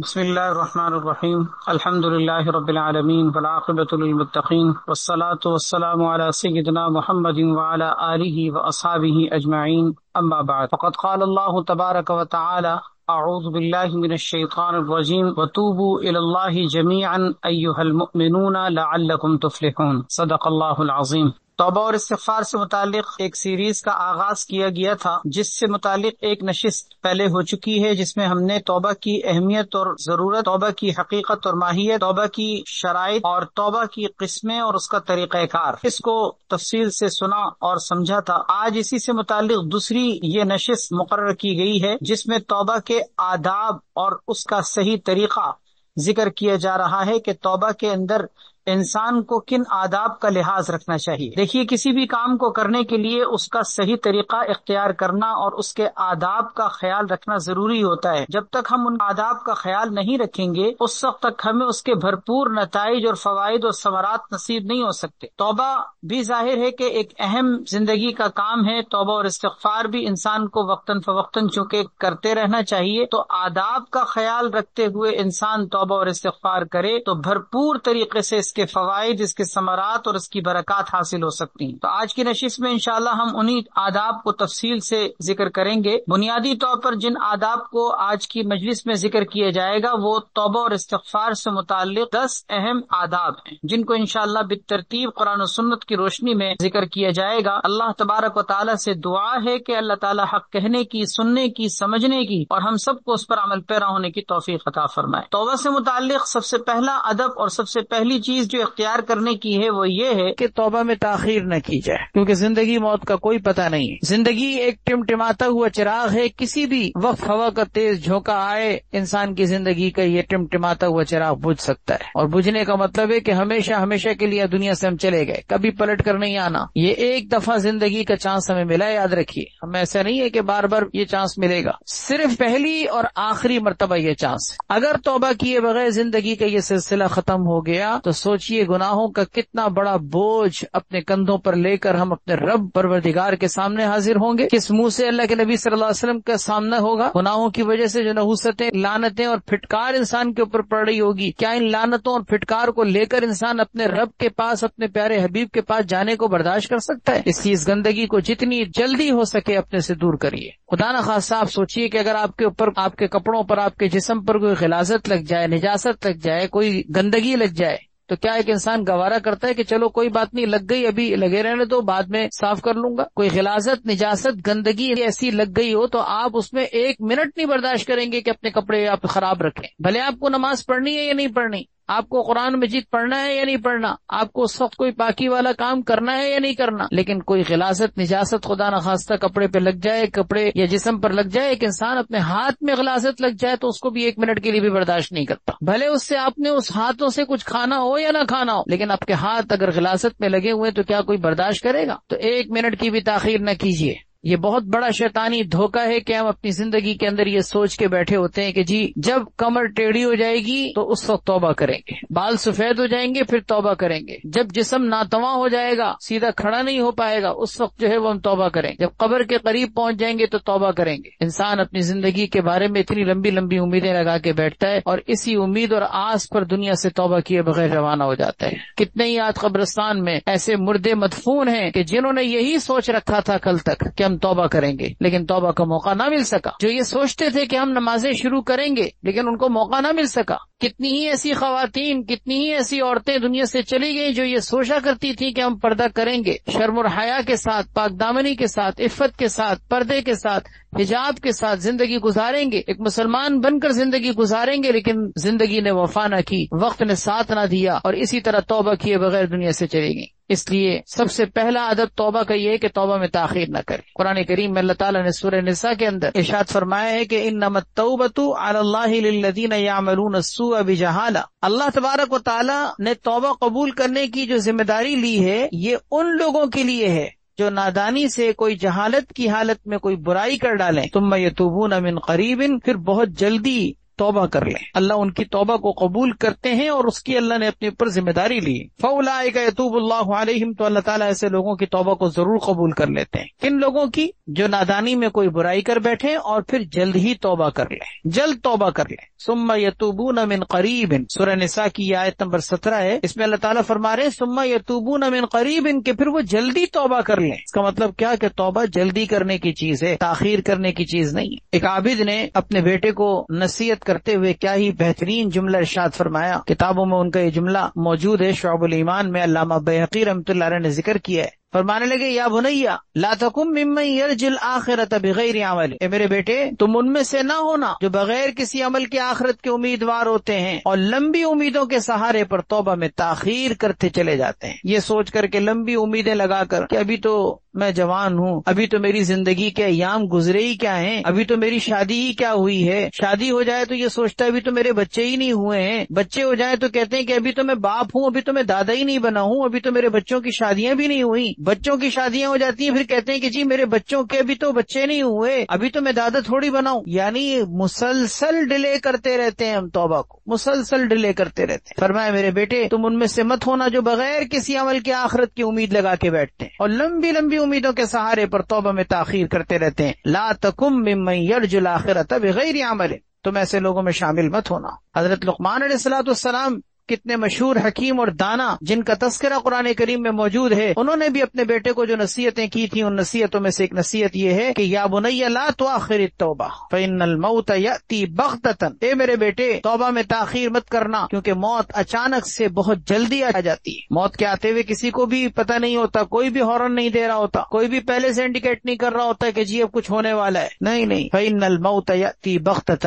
بسم الله الرحمن الرحيم الحمد لله رب العالمين والعاقبة للمتقين والصلاة والسلام على سيدنا محمد وعلى آله وأصحابه أجمعين أما بعد فقد قال الله تبارك وتعالى أعوذ بالله من الشيطان الرجيم وتوبوا إلى الله جميعا أيها المؤمنون لعلكم تفلحون صدق الله العظيم۔ توبہ اور استغفار سے متعلق ایک سیریز کا آغاز کیا گیا تھا، جس سے متعلق ایک نشست پہلے ہو چکی ہے، جس میں ہم نے توبہ کی اہمیت اور ضرورت، توبہ کی حقیقت اور ماہیت، توبہ کی شرائط اور توبہ کی قسمیں اور اس کا طریقہ کار، اس کو تفصیل سے سنا اور سمجھا تھا۔ آج اسی سے متعلق دوسری یہ نشست مقرر کی گئی ہے، جس میں توبہ کے آداب اور اس کا صحیح طریقہ ذکر کیا جا رہا ہے کہ توبہ کے اندر انسان کو کن آداب کا لحاظ رکھنا چاہیے۔ دیکھیے، کسی بھی کام کو کرنے کے لیے اس کا صحیح طریقہ اختیار کرنا اور اس کے آداب کا خیال رکھنا ضروری ہوتا ہے۔ جب تک ہم ان آداب کا خیال نہیں رکھیں گے، اس وقت تک ہمیں اس کے بھرپور نتائج اور فوائد اور ثمرات نصیب نہیں ہو سکتے۔ توبہ بھی ظاہر ہے کہ ایک اہم زندگی کا کام ہے۔ توبہ اور استغفار بھی انسان کو وقتاً فوقتاً چونکہ کرتے رہنا چاہیے، تو آداب کا خیال رکھتے ہوئے انسان توبہ اور استغفار کرے تو بھرپور طریقے سے اس کے فوائد، اس کے ثمرات اور اس کی برکات حاصل ہو سکتی ہیں۔ تو آج کی نشست میں انشاءاللہ ہم انہی آداب کو تفصیل سے ذکر کریں گے۔ بنیادی طور پر جن آداب کو آج کی مجلس میں ذکر کیا جائے گا وہ توبہ اور استغفار سے متعلق 10 اہم آداب ہیں، جن کو انشاءاللہ بالترتیب قرآن و سنت کی روشنی میں ذکر کیا جائے گا۔ اللہ تبارک و تعالی سے دعا ہے کہ اللہ تعالی حق کہنے کی، سننے کی، سمجھنے کی اور ہم سب کو اس پر عمل پیرا ہونے کی توفیق عطا فرمائے۔ توبہ سے متعلق سب سے پہلا ادب اور سب سے پہلی چیز جو اختیار کرنے کی ہے وہ یہ ہے کہ توبہ میں تاخیر نہ کی جائے، کیونکہ زندگی موت کا کوئی پتہ نہیں ہے۔ زندگی ایک ٹمٹماتا ہوا چراغ ہے، کسی بھی وقت ہوا کا تیز جھونکا آئے، انسان کی زندگی کا یہ ٹمٹماتا ہوا چراغ بجھ سکتا ہے، اور بجھنے کا مطلب ہے کہ ہمیشہ ہمیشہ کے لیے دنیا سے ہم چلے گئے، کبھی پلٹ کر نہیں آنا۔ یہ ایک دفعہ زندگی کا چانس ہمیں ملا ہے، یاد رکھیے، ہمیں ایسا نہیں ہے کہ بار بار یہ چانس ملے گا، صرف پہلی اور آخری مرتبہ یہ چانس ہے۔ اگر توبہ کیے بغیر زندگی کا یہ سلسلہ ختم ہو گیا تو سوچئے گناہوں کا کتنا بڑا بوجھ اپنے کندھوں پر لے کر ہم اپنے رب پروردگار کے سامنے حاضر ہوں گے۔ کس منہ سے اللہ کے نبی صلی اللہ علیہ وسلم کا سامنا ہوگا؟ گناہوں کی وجہ سے جو نحوستیں، لعنتیں اور پھٹکار انسان کے اوپر پڑ رہی ہوگی، کیا ان لعنتوں اور پھٹکار کو لے کر انسان اپنے رب کے پاس، اپنے پیارے حبیب کے پاس جانے کو برداشت کر سکتا ہے؟ اس گندگی کو جتنی جلدی ہو سکے اپنے سے دور کریے۔ خدا نخواستہ آپ سوچئے کہ اگر آپ کے اوپر، آپ کے کپڑوں پر، آپ کے جسم پر کوئی غلاظت لگ جائے، نجاست لگ جائے، کوئی گندگی لگ جائے، تو کیا ایک انسان گوارا کرتا ہے کہ چلو کوئی بات نہیں، لگ گئی، ابھی لگے رہنے دو، بعد میں صاف کر لوں گا؟ کوئی غلاظت، نجاست، گندگی ایسی لگ گئی ہو تو آپ اس میں 1 منٹ نہیں برداشت کریں گے کہ اپنے کپڑے آپ خراب رکھیں، بھلے آپ کو نماز پڑھنی ہے یا نہیں پڑھنی، آپ کو قرآن مجید پڑھنا ہے یا نہیں پڑھنا، آپ کو اس وقت کوئی پاکی والا کام کرنا ہے یا نہیں کرنا، لیکن کوئی غلاظت، نجاست خدا نخواستہ کپڑے پہ لگ جائے، کپڑے یا جسم پر لگ جائے، ایک انسان اپنے ہاتھ میں غلاظت لگ جائے تو اس کو بھی 1 منٹ کے لیے بھی برداشت نہیں کرتا، بھلے اس سے آپ نے اس ہاتھوں سے کچھ کھانا ہو یا نہ کھانا ہو، لیکن آپ کے ہاتھ اگر غلاظت میں لگے ہوئے تو کیا کوئی برداشت کرے گا؟ تو 1 منٹ کی بھی تاخیر نہ کیجیے۔ یہ بہت بڑا شیطانی دھوکہ ہے کہ ہم اپنی زندگی کے اندر یہ سوچ کے بیٹھے ہوتے ہیں کہ جی جب کمر ٹیڑھی ہو جائے گی تو اس وقت توبہ کریں گے، بال سفید ہو جائیں گے پھر توبہ کریں گے، جب جسم ناتواں ہو جائے گا، سیدھا کھڑا نہیں ہو پائے گا، اس وقت جو ہے وہ ہم توبہ کریں گے، جب قبر کے قریب پہنچ جائیں گے تو توبہ کریں گے۔ انسان اپنی زندگی کے بارے میں اتنی لمبی لمبی امیدیں لگا کے بیٹھتا ہے اور اسی امید اور آس پر دنیا سے توبہ کیے بغیر روانہ ہو جاتا ہے۔ کتنے ہی آج قبرستان میں ایسے مردے مدفون ہیں کہ جنہوں نے یہی سوچ رکھا تھا کل تک کہ ہم توبہ کریں گے، لیکن توبہ کا موقع نہ مل سکا۔ جو یہ سوچتے تھے کہ ہم نمازیں شروع کریں گے لیکن ان کو موقع نہ مل سکا۔ کتنی ہی ایسی خواتین، کتنی ہی ایسی عورتیں دنیا سے چلی گئی جو یہ سوچا کرتی تھی کہ ہم پردہ کریں گے، شرم اور حیا کے ساتھ، پاک دامنی کے ساتھ، عفت کے ساتھ، پردے کے ساتھ، حجاب کے ساتھ زندگی گزاریں گے، ایک مسلمان بن کر زندگی گزاریں گے، لیکن زندگی نے وفا نہ کی، وقت نے ساتھ نہ دیا اور اسی طرح توبہ کیے بغیر دنیا سے چلی گئی۔ اس لیے سب سے پہلا ادب توبہ کا یہ ہے کہ توبہ میں تاخیر نہ کرے۔ قرآن کریم میں اللہ تعالیٰ نے سورہ نساء کے اندر ارشاد فرمایا ہے کہ انما التوبۃ علی اللہ للذین یعملون السوء بجہالہ، اللہ تبارک و تعالیٰ نے توبہ قبول کرنے کی جو ذمہ داری لی ہے یہ ان لوگوں کے لیے ہے جو نادانی سے، کوئی جہالت کی حالت میں کوئی برائی کر ڈالیں، ثم یتوبون من قریب، پھر بہت جلدی توبہ کر لیں، اللہ ان کی توبہ کو قبول کرتے ہیں اور اس کی اللہ نے اپنے اوپر ذمہ داری لی۔ فَأُولَٰئِكَ يَتُوبُ اللَّهُ عَلَيْهِمْ، تو اللہ تعالیٰ ایسے لوگوں کی توبہ کو ضرور قبول کر لیتے ہیں۔ کن لوگوں کی؟ جو نادانی میں کوئی برائی کر بیٹھے اور پھر جلد ہی توبہ کر لیں، جلد توبہ کر لیں۔ ثُمَّ يَتُوبُونَ مِنْ قَرِيبٍ، سورہ نساء کی یہ آیت نمبر 17 ہے، اس میں اللہ تعالیٰ فرما رہے ہیں ثُمَّ يَتُوبُونَ مِنْ قَرِيبٍ، کہ پھر وہ جلدی توبہ کر لیں۔ اس کا مطلب کیا کہ توبہ جلدی کرنے کی چیز ہے، تاخیر کرنے کی چیز نہیں۔ ایک عابد نے اپنے بیٹے کو نصیحت کرتے ہوئے کیا ہی بہترین جملہ ارشاد فرمایا، کتابوں میں ان کا یہ جملہ موجود ہے، شعب الایمان میں علامہ بیہقی رحمۃ اللہ علیہ نے ذکر کیا ہے۔ فرمانے لگے یا بنیا لا تکن ممن یرجی الآخرۃ بغیر عمل، اے میرے بیٹے تم ان میں سے نہ ہونا جو بغیر کسی عمل کے آخرت کے امیدوار ہوتے ہیں اور لمبی امیدوں کے سہارے پر توبہ میں تاخیر کرتے چلے جاتے ہیں، یہ سوچ کر کے لمبی امیدیں لگا کر کہ ابھی تو میں جوان ہوں، ابھی تو میری زندگی کے ایام گزرے ہی کیا ہیں، ابھی تو میری شادی ہی کیا ہوئی ہے، شادی ہو جائے تو یہ سوچتا ہے ابھی تو میرے بچے ہی نہیں ہوئے ہیں، بچے ہو جائے تو کہتے ہیں کہ ابھی تو میں باپ ہوں، ابھی تو میں دادا ہی نہیں بنا ہوں، ابھی تو میرے بچوں کی شادیاں بھی نہیں ہوئی، بچوں کی شادیاں ہو جاتی ہیں پھر کہتے ہیں کہ جی میرے بچوں کے ابھی تو بچے نہیں ہوئے، ابھی تو میں دادا تھوڑی بناؤں۔ یعنی مسلسل ڈیلے کرتے رہتے ہیں ہم توبہ کو، مسلسل ڈیلے کرتے رہتے ہیں۔ فرمایا میرے بیٹے تم ان میں سے مت ہونا جو بغیر کسی عمل کے آخرت کی امید لگا کے بیٹھتے ہیں اور لمبی لمبی امیدوں کے سہارے پر توبہ میں تاخیر کرتے رہتے ہیں۔ لا تکم ممن یرجو الآخرۃ بغیر عمل، تم ایسے لوگوں میں شامل مت ہونا۔ حضرت لقمان علیہ السلام کتنے مشہور حکیم اور دانا جن کا تذکرہ قرآن کریم میں موجود ہے، انہوں نے بھی اپنے بیٹے کو جو نصیحتیں کی تھیں ان نصیحتوں میں سے ایک نصیحت یہ ہے کہ یا بنی لا تؤخر التوبہ فإن الموت یأتی بغتۃ، اے میرے بیٹے توبہ میں تاخیر مت کرنا کیونکہ موت اچانک سے بہت جلدی آ جاتی ہے۔ موت کے آتے ہوئے کسی کو بھی پتہ نہیں ہوتا، کوئی بھی ہارن نہیں دے رہا ہوتا، کوئی بھی پہلے سے انڈیکیٹ نہیں کر رہا ہوتا کہ جی اب کچھ ہونے والا ہے، نہیں فإن الموت یأتی بغتۃ،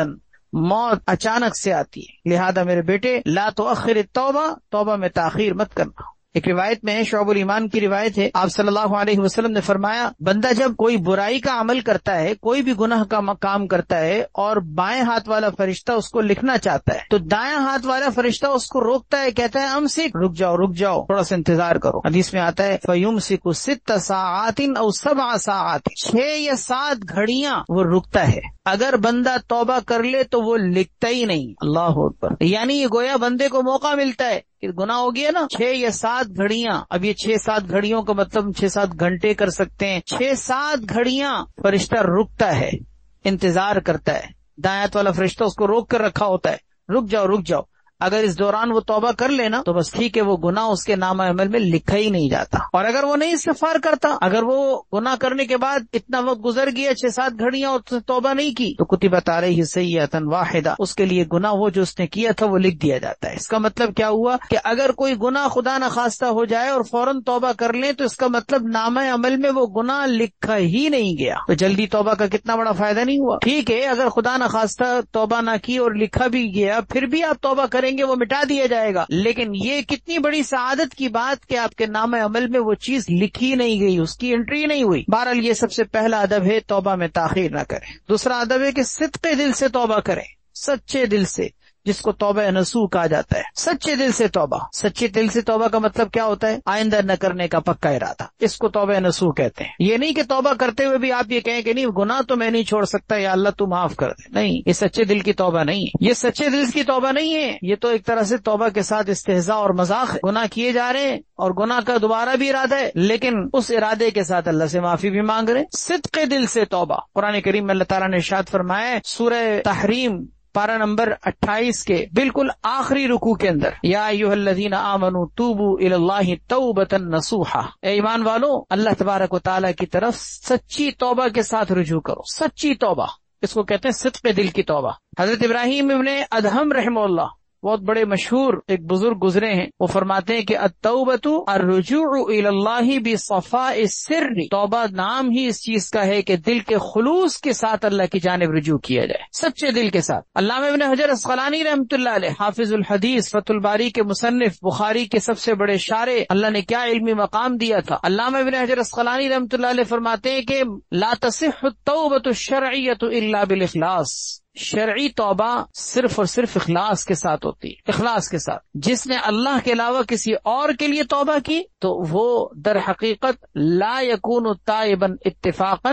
موت اچانک سے آتی ہے، لہذا میرے بیٹے لا تؤخر التوبہ، توبہ میں تاخیر مت کرنا۔ ایک روایت میں ہے، شعب الایمان کی روایت ہے، آپ صلی اللہ علیہ وسلم نے فرمایا بندہ جب کوئی برائی کا عمل کرتا ہے، کوئی بھی گناہ کا کام کرتا ہے اور بائیں ہاتھ والا فرشتہ اس کو لکھنا چاہتا ہے تو دائیں ہاتھ والا فرشتہ اس کو روکتا ہے، کہتا ہے امسک، رک جاؤ تھوڑا سا انتظار کرو۔ حدیث میں آتا ہے فیمسک 6 ساعات او 7 ساعات، 6 یا 7 گھڑیاں وہ رکتا ہے۔ اگر بندہ توبہ کر لے تو وہ لکھتا ہی نہیں، اللہ اکبر، یعنی یہ گویا بندے کو موقع ملتا ہے کہ گناہ ہو گیا نا، 6 یا 7 گھڑیاں، اب یہ 6-7 گھڑیوں کا مطلب 6-7 گھنٹے کر سکتے ہیں، 6-7 گھڑیاں فرشتہ رکتا ہے، انتظار کرتا ہے، دایات والا فرشتہ اس کو روک کر رکھا ہوتا ہے، رک جاؤ۔ اگر اس دوران وہ توبہ کر لینا تو بس ٹھیک ہے، وہ گناہ اس کے نامہ عمل میں لکھا ہی نہیں جاتا، اور اگر وہ نہیں استغفار کرتا، اگر وہ گناہ کرنے کے بعد اتنا وقت گزر گیا 6-7 گھڑیاں اور اس نے توبہ نہیں کی تو کتبت علیہ سیئۃ واحدہ، اس کے لیے گناہ وہ جو اس نے کیا تھا وہ لکھ دیا جاتا ہے۔ اس کا مطلب کیا ہوا کہ اگر کوئی گناہ خدا نخواستہ ہو جائے اور فوراً توبہ کر لیں تو اس کا مطلب نامہ عمل میں وہ گناہ لکھا ہی نہیں گیا، تو جلدی توبہ کا کتنا بڑا فائدہ نہیں ہوا۔ ٹھیک ہے اگر خدا نخواستہ توبہ نہ کی اور لکھا بھی گیا پھر بھی آپ توبہ کریں گے وہ مٹا دیا جائے گا، لیکن یہ کتنی بڑی سعادت کی بات کہ آپ کے نام عمل میں وہ چیز لکھی نہیں گئی، اس کی انٹری نہیں ہوئی۔ بہرحال یہ سب سے پہلا ادب ہے، توبہ میں تاخیر نہ کریں۔ دوسرا ادب ہے کہ صدق دل سے توبہ کریں، سچے دل سے، جس کو توبہ نصوح کہا جاتا ہے، سچے دل سے توبہ۔ سچے دل سے توبہ کا مطلب کیا ہوتا ہے؟ آئندہ نہ کرنے کا پکا ارادہ، اس کو توبہ نصوح کہتے ہیں۔ یہ نہیں کہ توبہ کرتے ہوئے بھی آپ یہ کہیں کہ نہیں گناہ تو میں نہیں چھوڑ سکتا، یا اللہ تو معاف کر دے، نہیں، یہ سچے دل کی توبہ نہیں ہے، یہ سچے دل کی توبہ نہیں ہے، یہ تو ایک طرح سے توبہ کے ساتھ استہزاء اور مذاق ہے۔ گناہ کیے جا رہے ہیں اور گناہ کا دوبارہ بھی ارادہ ہے، لیکن اس ارادے کے ساتھ اللہ سے معافی بھی مانگ رہے ہیں۔ صدق دل سے توبہ، قرآن کریم میں اللہ تعالیٰ نے ارشاد فرمایا ہے سورہ تحریم پارہ نمبر 28 کے بالکل آخری رکوع کے اندر، یا ایھا الذین آمنوا توبوا الی اللہ توبۃ نصوحا، اے ایمان والو اللہ تبارک و تعالیٰ کی طرف سچی توبہ کے ساتھ رجوع کرو۔ سچی توبہ، اس کو کہتے ہیں صدق دل کی توبہ۔ حضرت ابراہیم ابن ادہم رحمہ اللہ بہت بڑے مشہور ایک بزرگ گزرے ہیں، وہ فرماتے ہیں کہ التوبۃ الرجوع الی اللہ بصفاء السر، توبہ نام ہی اس چیز کا ہے کہ دل کے خلوص کے ساتھ اللہ کی جانب رجوع کیا جائے، سچے دل کے ساتھ۔ علامہ ابن حجر اسقلانی رحمۃ اللہ علیہ، حافظ الحدیث، فتح الباری کے مصنف، بخاری کے سب سے بڑے شارح، اللہ نے کیا علمی مقام دیا تھا۔ علامہ ابن حجر اسقلانی رحمۃ اللہ علیہ فرماتے ہیں کہ لا تصح التوبۃ الشرعیۃ الا بالاخلاص، شرعی توبہ صرف اور صرف اخلاص کے ساتھ ہوتی ہے، اخلاص کے ساتھ۔ جس نے اللہ کے علاوہ کسی اور کے لیے توبہ کی تو وہ در حقیقت لا یکون تائبا اتفاقا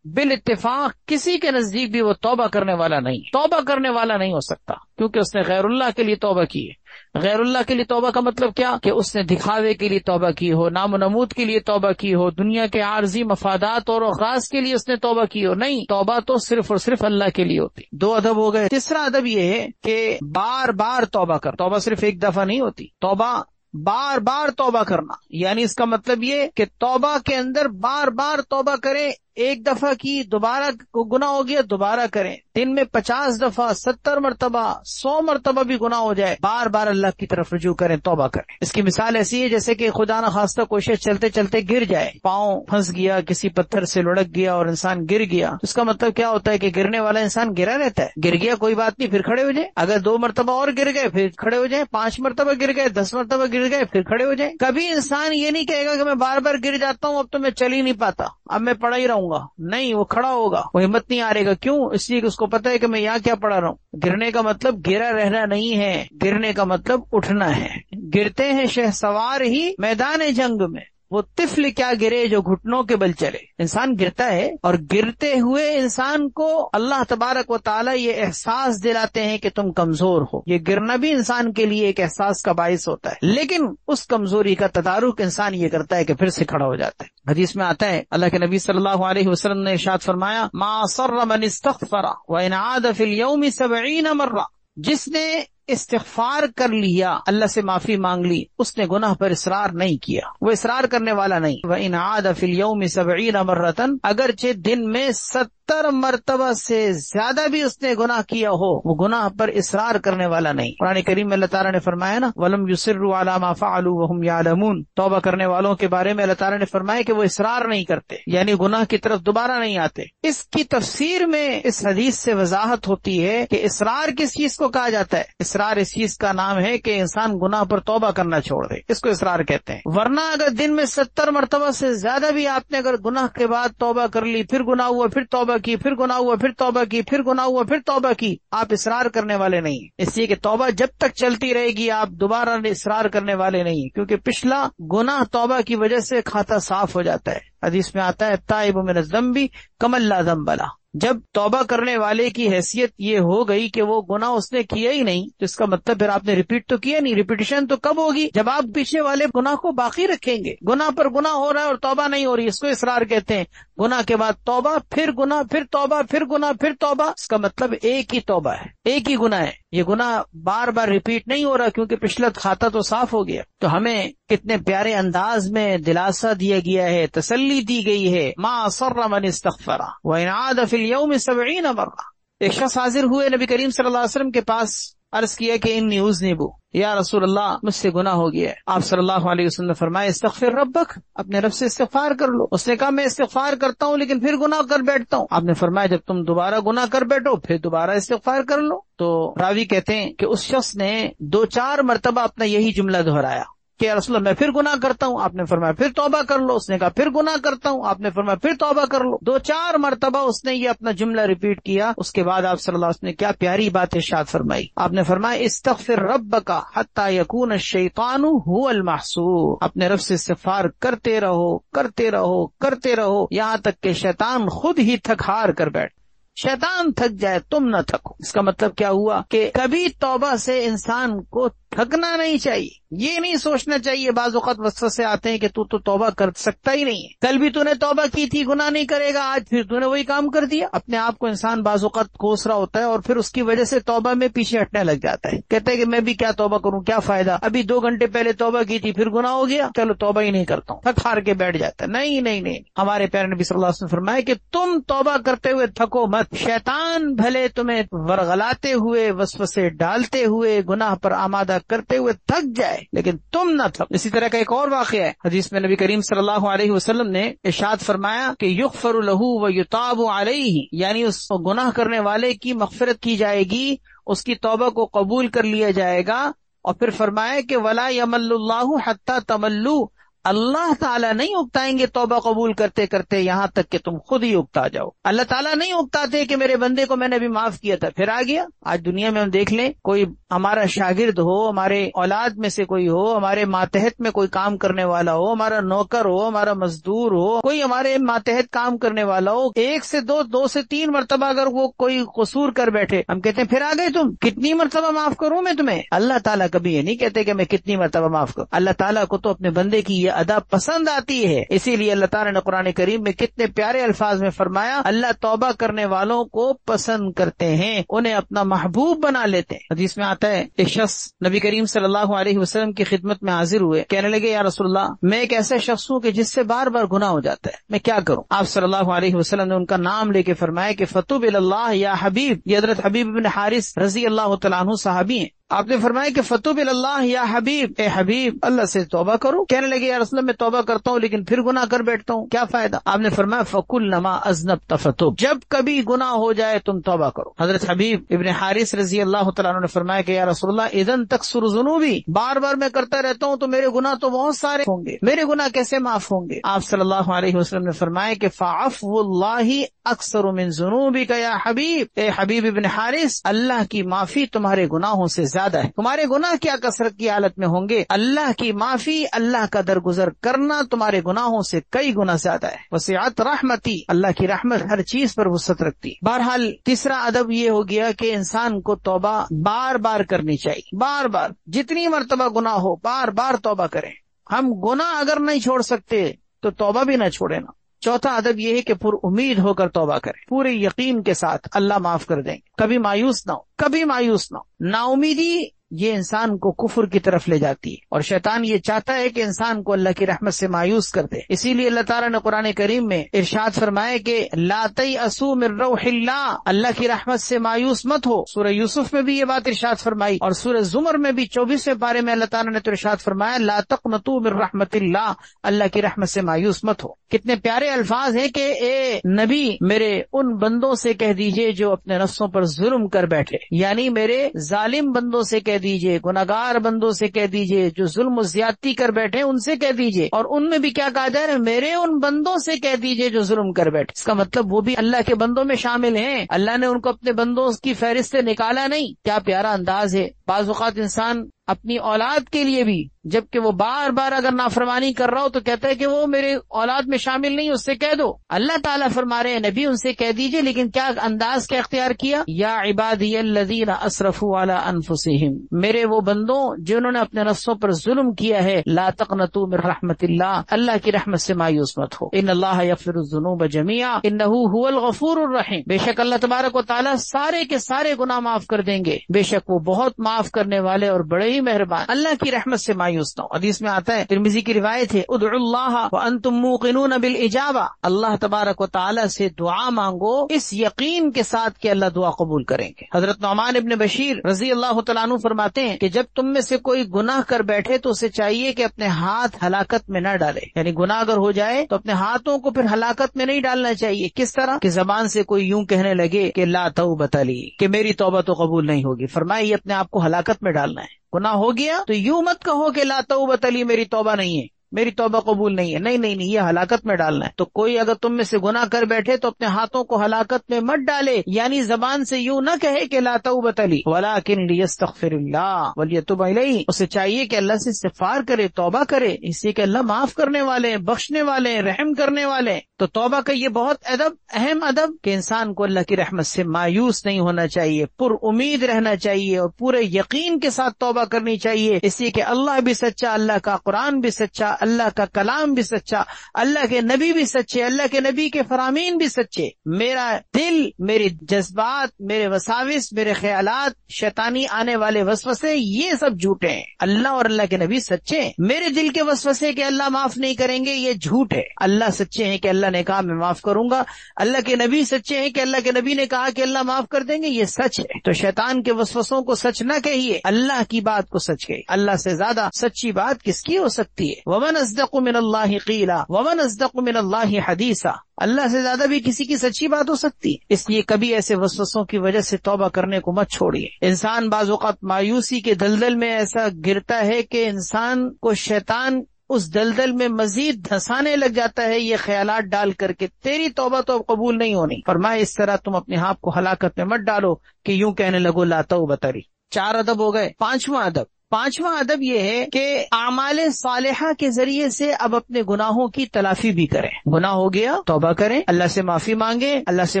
بالاتفاق کسی کے نزدیک بھی وہ توبہ کرنے والا نہیں، توبہ کرنے والا نہیں ہو سکتا، کیونکہ اس نے غیر اللہ کے لیے توبہ کی ہے۔ غیر اللہ کے لیے توبہ کا مطلب کیا؟ کہ اس نے دکھاوے کے لیے توبہ کی ہو، نام و نمود کے لیے توبہ کی ہو، دنیا کے عارضی مفادات اور اغراض کے لیے اس نے توبہ کی ہو۔ نہیں، توبہ تو صرف اور صرف اللہ کے لیے ہوتی۔ دو ادب ہو گئے۔ تیسرا ادب یہ ہے کہ بار بار توبہ کر، توبہ صرف ایک دفعہ نہیں ہوتی، توبہ بار بار توبہ کرنا، یعنی اس کا مطلب یہ کہ توبہ کے اندر بار بار توبہ کریں، ایک دفعہ کی دوبارہ گناہ ہو گیا دوبارہ کریں، دن میں 50 دفعہ 70 مرتبہ 100 مرتبہ بھی گناہ ہو جائے، بار بار اللہ کی طرف رجوع کریں، توبہ کریں۔ اس کی مثال ایسی ہے جیسے کہ خدا نہ خواستہ کوئی شخص چلتے چلتے گر جائے، پاؤں پھنس گیا، کسی پتھر سے لڑک گیا اور انسان گر گیا، اس کا مطلب کیا ہوتا ہے کہ گرنے والا انسان گرا رہتا ہے، گر گیا کوئی بات نہیں، پھر کھڑے ہو جائیں، اگر 2 مرتبہ اور گر گئے پھر کھڑے ہو جائیں، 5 مرتبہ گر گئے، 10 مرتبہ گر گئے پھر کھڑے ہو جائیں۔ کبھی انسان یہ نہیں کہے گا کہ میں بار بار گر جاتا ہوں، اب تو میں چل ہی نہیں پاتا، اب میں پڑا ہی رہوں گا، نہیں، وہ کھڑا ہوگا، وہ ہمت نہیں ہارے گا۔ کیوں؟ اس لیے کہ اس کو پتا ہے کہ میں یہاں کیا پڑا رہا ہوں۔ گرنے کا مطلب گرا رہنا نہیں ہے، گرنے کا مطلب اٹھنا ہے۔ گرتے ہیں شہسوار ہی میدان جنگ میں، وہ طفل کیا گرے جو گھٹنوں کے بل چلے۔ انسان گرتا ہے، اور گرتے ہوئے انسان کو اللہ تبارک و تعالی یہ احساس دلاتے ہیں کہ تم کمزور ہو۔ یہ گرنا بھی انسان کے لیے ایک احساس کا باعث ہوتا ہے، لیکن اس کمزوری کا تدارک انسان یہ کرتا ہے کہ پھر سے کھڑا ہو جاتا ہے۔ حدیث میں آتا ہے، اللہ کے نبی صلی اللہ علیہ وسلم نے ارشاد فرمایا، ما صر من استغفر وان عاد فی اليوم 70 مرہ، جس نے استغفار کر لیا، اللہ سے معافی مانگ لی، اس نے گناہ پر اصرار نہیں کیا، وہ اصرار کرنے والا نہیں۔ وَإِنْ عَادَ فِي الْيَوْمِ 70 مرة، اگرچہ دن میں 70 مرتبہ سے زیادہ بھی اس نے گناہ کیا ہو، وہ گناہ پر اصرار کرنے والا نہیں۔ قرآن کریم میں اللہ تعالیٰ نے فرمایا نا، وَلَمْ يُصِرُّوا عَلَى مَا فَعَلُوا وَهُمْ يَعْلَمُونَ، توبہ کرنے والوں کے بارے میں اللہ تعالیٰ نے فرمایا کہ وہ اصرار نہیں کرتے، یعنی گناہ کی طرف دوبارہ نہیں آتے۔ اس کی تفسیر میں اس حدیث سے وضاحت ہوتی ہے کہ اصرار کس چیز کو کہا جاتا ہے۔ اصرار اس چیز کا نام ہے کہ انسان گناہ پر توبہ کرنا چھوڑ دے، اس کو اصرار کہتے ہیں۔ ورنہ اگر دن میں 70 مرتبہ سے زیادہ بھی آپ نے اگر گناہ کے بعد توبہ کر لی، پھر گناہ ہوا پھر توبہ کی، پھر گناہ ہوا پھر توبہ کی، پھر گناہ ہوا پھر توبہ کی، آپ اصرار کرنے والے نہیں، اس لیے کہ توبہ جب تک چلتی رہے گی آپ دوبارہ اصرار کرنے والے نہیں، کیونکہ پچھلا گناہ توبہ کی وجہ سے کھاتا صاف ہو جاتا ہے۔ حدیث میں آتا ہے، تائب من الذنب کمن لا ذنب لہ، جب توبہ کرنے والے کی حیثیت یہ ہو گئی کہ وہ گناہ اس نے کیا ہی نہیں، تو اس کا مطلب پھر آپ نے ریپیٹ تو کیا نہیں۔ ریپیٹیشن تو کب ہوگی؟ جب آپ پیچھے والے گناہ کو باقی رکھیں گے۔ گناہ پر گناہ ہو رہا ہے اور توبہ نہیں ہو رہی، اس کو اصرار کہتے ہیں۔ گناہ کے بعد توبہ، پھر گناہ، پھر توبہ، پھر گناہ، پھر توبہ، اس کا مطلب ایک ہی توبہ ہے، ایک ہی گناہ ہے۔ یہ گناہ بار بار ریپیٹ نہیں ہو رہا، کیونکہ پچھلا کھاتا تو صاف ہو گیا۔ تو ہمیں کتنے پیارے انداز میں دلاسا دیا گیا ہے، تسلی دی گئی ہے، ما صر من استغفر وان عاد فی اليوم 70 مرہ۔ ایک شخص حاضر ہوئے نبی کریم صلی اللہ علیہ وسلم کے پاس، عرض کیا کہ انی اذنب، یا رسول اللہ مجھ سے گناہ ہو گیا ہے۔ آپ صلی اللہ علیہ وسلم نے فرمایا، استغفر ربک، اپنے رب سے استغفار کر لو۔ اس نے کہا میں استغفار کرتا ہوں لیکن پھر گناہ کر بیٹھتا ہوں۔ آپ نے فرمایا جب تم دوبارہ گناہ کر بیٹھو پھر دوبارہ استغفار کر لو۔ تو راوی کہتے ہیں کہ اس شخص نے 2-4 مرتبہ اپنا یہی جملہ دہرایا کہ یا رسول اللہ میں پھر گناہ کرتا ہوں۔ آپ نے فرمایا پھر توبہ کر لو۔ اس نے کہا پھر گناہ کرتا ہوں۔ آپ نے فرمایا پھر توبہ کر لو۔ 2-4 مرتبہ اس نے یہ اپنا جملہ ریپیٹ کیا۔ اس کے بعد آپ صلی اللہ علیہ وسلم نے کیا پیاری بات ارشاد فرمائی۔ آپ نے فرمایا استغفر ربک حتی یکون الشیطان هو المحسوب، اپنے رب سے استغفار کرتے رہو، کرتے رہو، کرتے رہو، یہاں تک کہ شیطان خود ہی تھک ہار کر بیٹھ، شیطان تھک جائے تم نہ تھکو۔ اس کا مطلب کیا ہوا کہ کبھی توبہ سے انسان کو تھکنا نہیں چاہیے، یہ نہیں سوچنا چاہیے۔ بعض اوقات وسوسے آتے ہیں کہ تو توبہ کر سکتا ہی نہیں ہے، کل بھی تو نے توبہ کی تھی، گناہ نہیں کرے گا، آج پھر تو نے وہی کام کر دیا۔ اپنے آپ کو انسان بعض اوقات کوس رہا ہوتا ہے اور پھر اس کی وجہ سے توبہ میں پیچھے ہٹنے لگ جاتا ہے، کہتا ہے کہ میں بھی کیا توبہ کروں، کیا فائدہ، ابھی 2 گھنٹے پہلے توبہ کی تھی پھر گناہ ہو گیا، چلو توبہ ہی نہیں کرتا ہوں، تھک ہار کے بیٹھ جاتا ہے۔ نہیں نہیں نہیں، ہمارے پیارے نبی صلی اللہ علیہ وسلم نے فرمایا کہ تم توبہ کرتے ہوئے تھکو مت، شیطان بھلے تمہیں ورغلاتے ہوئے، وسوسے ڈالتے ہوئے، گناہ پر آمادہ کرتے ہوئے تھک جائے لیکن تم نہ تھک۔ اسی طرح کا ایک اور واقعہ ہے، حدیث میں نبی کریم صلی اللہ علیہ وسلم نے ارشاد فرمایا کہ یغفر لہ ویتاب علیہ، یعنی اس گناہ کرنے والے کی مغفرت کی جائے گی، اس کی توبہ کو قبول کر لیا جائے گا۔ اور پھر فرمایا کہ ولا یمل اللہ حتی تملوا، اللہ تعالیٰ نہیں اکتائیں گے توبہ قبول کرتے کرتے یہاں تک کہ تم خود ہی اکتا جاؤ. اللہ تعالیٰ نہیں اکتاتے کہ میرے بندے کو میں نے ابھی معاف کیا تھا پھر آ گیا. آج دنیا میں ہم دیکھ لیں، کوئی ہمارا شاگرد ہو، ہمارے اولاد میں سے کوئی ہو، ہمارے ماتحت میں کوئی کام کرنے والا ہو، ہمارا نوکر ہو، ہمارا مزدور ہو، کوئی ہمارے ماتحت کام کرنے والا ہو، 1 سے 2، 2 سے 3 مرتبہ اگر وہ کوئی قصور کر بیٹھے، ہم کہتے ہیں پھر آ گئے تم، کتنی مرتبہ معاف کروں میں تمہیں؟ اللہ تعالیٰ کبھی یہ نہیں کہتے کہ میں کتنی مرتبہ معاف کروں. اللہ تعالیٰ کو تو اپنے بندے کی یہ ادا پسند آتی ہے. اسی لیے اللہ تعالیٰ نے قرآن کریم میں کتنے پیارے الفاظ میں فرمایا، اللہ توبہ کرنے والوں کو پسند کرتے ہیں، انہیں اپنا محبوب بنا لیتے ہیں. حدیث میں آتا ہے ایک شخص نبی کریم صلی اللہ علیہ وسلم کی خدمت میں حاضر ہوئے، کہنے لگے یا رسول اللہ، میں ایک ایسا شخص ہوں کہ جس سے بار بار گناہ ہو جاتا ہے، میں کیا کروں؟ آپ صلی اللہ علیہ وسلم نے ان کا نام لے کے فرمایا کہ فتوب اللہ یا حبیب. یہ حضرت حبیب بن حارث رضی اللہ تعالیٰ عنہ صحابی ہیں. آپ نے فرمایا کہ فتوب اللہ یا حبیب، اے حبیب اللہ سے توبہ کرو. کہنے لگے یا رسول اللہ میں توبہ کرتا ہوں لیکن پھر گناہ کر بیٹھتا ہوں، کیا فائدہ؟ آپ نے فرمایا فکلما اذنبت فتوب، جب کبھی گناہ ہو جائے تم توبہ کرو. حضرت حبیب ابن حارث رضی اللہ تعالیٰ عنہ نے فرمایا کہ یا رسول اللہ اذن تکثر ذنوبی، بار بار میں کرتا رہتا ہوں تو میرے گناہ تو بہت سارے ہوں گے، میرے گناہ کیسے معاف ہوں گے؟ آپ صلی اللہ علیہ وسلم نے فرمایا کہ فعفو اللہ اکثر من ذنوبک یا حبیب، اے حبیب ابن حارث اللہ کی معافی تمہارے گناہوں سے زیادہ ہے. تمہارے گناہ کیا کثرت کی حالت میں ہوں گے، اللہ کی معافی، اللہ کا درگزر کرنا تمہارے گناہوں سے کئی گنا زیادہ ہے. وسعت رحمتی، اللہ کی رحمت ہر چیز پر وسعت رکھتی. بہرحال تیسرا ادب یہ ہو گیا کہ انسان کو توبہ بار بار کرنی چاہیے، بار بار، جتنی مرتبہ گناہ ہو بار بار توبہ کریں. ہم گناہ اگر نہیں چھوڑ سکتے تو توبہ بھی نہ چھوڑیں نا. چوتھا ادب یہ ہے کہ پر امید ہو کر توبہ کریں، پورے یقین کے ساتھ اللہ معاف کر دیں گے. کبھی مایوس نہ ہو، کبھی مایوس نہ ہو. نا امیدی یہ انسان کو کفر کی طرف لے جاتی ہے، اور شیطان یہ چاہتا ہے کہ انسان کو اللہ کی رحمت سے مایوس کر دے. اسی لیے اللہ تعالیٰ نے قرآن کریم میں ارشاد فرمائے کہ لا تیأسوا من روح اللہ، اللہ کی رحمت سے مایوس مت ہو. سورہ یوسف میں بھی یہ بات ارشاد فرمائی، اور سورہ زمر میں بھی 24ویں پارے میں اللہ تعالیٰ نے تو ارشاد فرمایا لا تقنطوا من رحمت اللہ، اللہ کی رحمت سے مایوس مت ہو. کتنے پیارے الفاظ ہیں کہ اے نبی میرے ان بندوں سے کہہ دیجئے جو اپنے نفسوں پر ظلم کر بیٹھے، یعنی میرے ظالم بندوں سے کہہ دیجئے، گناہگار بندوں سے کہہ دیجئے، جو ظلم و زیادتی کر بیٹھے ان سے کہہ دیجئے. اور ان میں بھی کیا کہا جا رہا ہے، میرے ان بندوں سے کہہ دیجئے جو ظلم کر بیٹھے. اس کا مطلب وہ بھی اللہ کے بندوں میں شامل ہیں، اللہ نے ان کو اپنے بندوں کی فہرست سے نکالا نہیں. کیا پیارا انداز ہے. بعض اوقات انسان اپنی اولاد کے لیے بھی جبکہ وہ بار بار اگر نافرمانی کر رہا ہو تو کہتا ہے کہ وہ میرے اولاد میں شامل نہیں، اس سے کہہ دو. اللہ تعالیٰ فرما رہے ہیں نبی ان سے کہہ دیجئے، لیکن کیا انداز کیا اختیار کیا، یا عبادی الذین اسرفوا علی انفسہم، میرے وہ بندوں جنہوں نے اپنے نفسوں پر ظلم کیا ہے، لا تقنطوا من رحمت اللہ، اللہ کی رحمت سے مایوس مت ہو. ان اللہ یغفر الذنوب جميعا انہ هو الغفور الرحیم، بے شک اللہ تبارک و تعالیٰ سارے کے سارے گناہ معاف کر دیں گے، بے شک وہ بہت معاف کرنے والے اور بڑے ہی مہربان. اللہ کی رحمت سے مایوس نہ ہو. حدیث میں آتا ہے، ترمذی کی روایت ہے، ادعوا اللہ وانتم موقنون بالاجابہ، اللہ تبارک و تعالی سے دعا مانگو اس یقین کے ساتھ کہ اللہ دعا قبول کریں گے. حضرت نعمان ابن بشیر رضی اللہ تعالیٰ عنہ فرماتے ہیں کہ جب تم میں سے کوئی گناہ کر بیٹھے تو اسے چاہیے کہ اپنے ہاتھ ہلاکت میں نہ ڈالے، یعنی گناہ اگر ہو جائے تو اپنے ہاتھوں کو پھر ہلاکت میں نہیں ڈالنا چاہیے. کس طرح کہ زبان سے کوئی یوں کہنے لگے کہ لا توبۃ لی، کہ میری توبہ تو قبول نہیں ہوگی. فرمایا یہ اپنے آپ کو ہلاکت میں ڈالنا ہے. گناہ ہو گیا تو یوں مت کہو کہ لا توبۃ لی، میری توبہ نہیں ہے، میری توبہ قبول نہیں ہے. نہیں نہیں نہیں، یہ ہلاکت میں ڈالنا ہے. تو کوئی اگر تم میں سے گناہ کر بیٹھے تو اپنے ہاتھوں کو ہلاکت میں مت ڈالے، یعنی زبان سے یوں نہ کہے کہ لا توبۃ لی، ولکن لیستغفر اللہ ولیتوب الیہ، اسے چاہیے کہ اللہ سے استغفار کرے، توبہ کرے، اسی کہ اللہ معاف کرنے والے ہیں، بخشنے والے ہیں، رحم کرنے والے ہیں. تو توبہ کا یہ بہت اہم ادب کہ انسان کو اللہ کی رحمت سے مایوس نہیں ہونا چاہیے، پر امید رہنا چاہیے اور پورے یقین کے ساتھ توبہ کرنی چاہیے. اسی کہ اللہ بھی سچا، اللہ کا قرآن بھی سچا، اللہ کا کلام بھی سچا، اللہ کے نبی بھی سچے، اللہ کے نبی کے فرامین بھی سچے. میرا دل، میرے جذبات، میرے وساوس، میرے خیالات، شیطانی آنے والے وسوسے، یہ سب جھوٹے ہیں. اللہ اور اللہ کے نبی سچے ہیں. میرے دل کے وسوسے کہ اللہ معاف نہیں کریں گے، یہ جھوٹ ہے. اللہ سچے ہیں کہ اللہ نے کہا میں معاف کروں گا، اللہ کے نبی سچے ہیں کہ اللہ کے نبی نے کہا کہ اللہ معاف کر دیں گے، یہ سچ ہے. تو شیطان کے وسوسوں کو سچ نہ کہیے، اللہ کی بات کو سچ کہیے. اللہ سے زیادہ سچی بات کس کی ہو سکتی ہے؟ ومن اصدق من اللہ قیلا ومن اصدق من اللہ حدیثا، اللہ سے زیادہ بھی کسی کی سچی بات ہو سکتی ہے. اس لیے کبھی ایسے وسوسوں کی وجہ سے توبہ کرنے کو مت چھوڑیے. انسان بعض اوقات مایوسی کے دلدل میں ایسا گرتا ہے کہ انسان کو شیطان اس دلدل میں مزید دھنسانے لگ جاتا ہے یہ خیالات ڈال کر کے تیری توبہ تو اب قبول نہیں ہونی۔ فرمایا اس طرح تم اپنے آپ کو ہلاکت میں مت ڈالو کہ یوں کہنے لگو لا توبۃ لی۔ 4 ادب ہو گئے۔ پانچواں ادب یہ ہے کہ اعمال صالحہ کے ذریعے سے اب اپنے گناہوں کی تلافی بھی کریں۔ گناہ ہو گیا توبہ کریں، اللہ سے معافی مانگیں، اللہ سے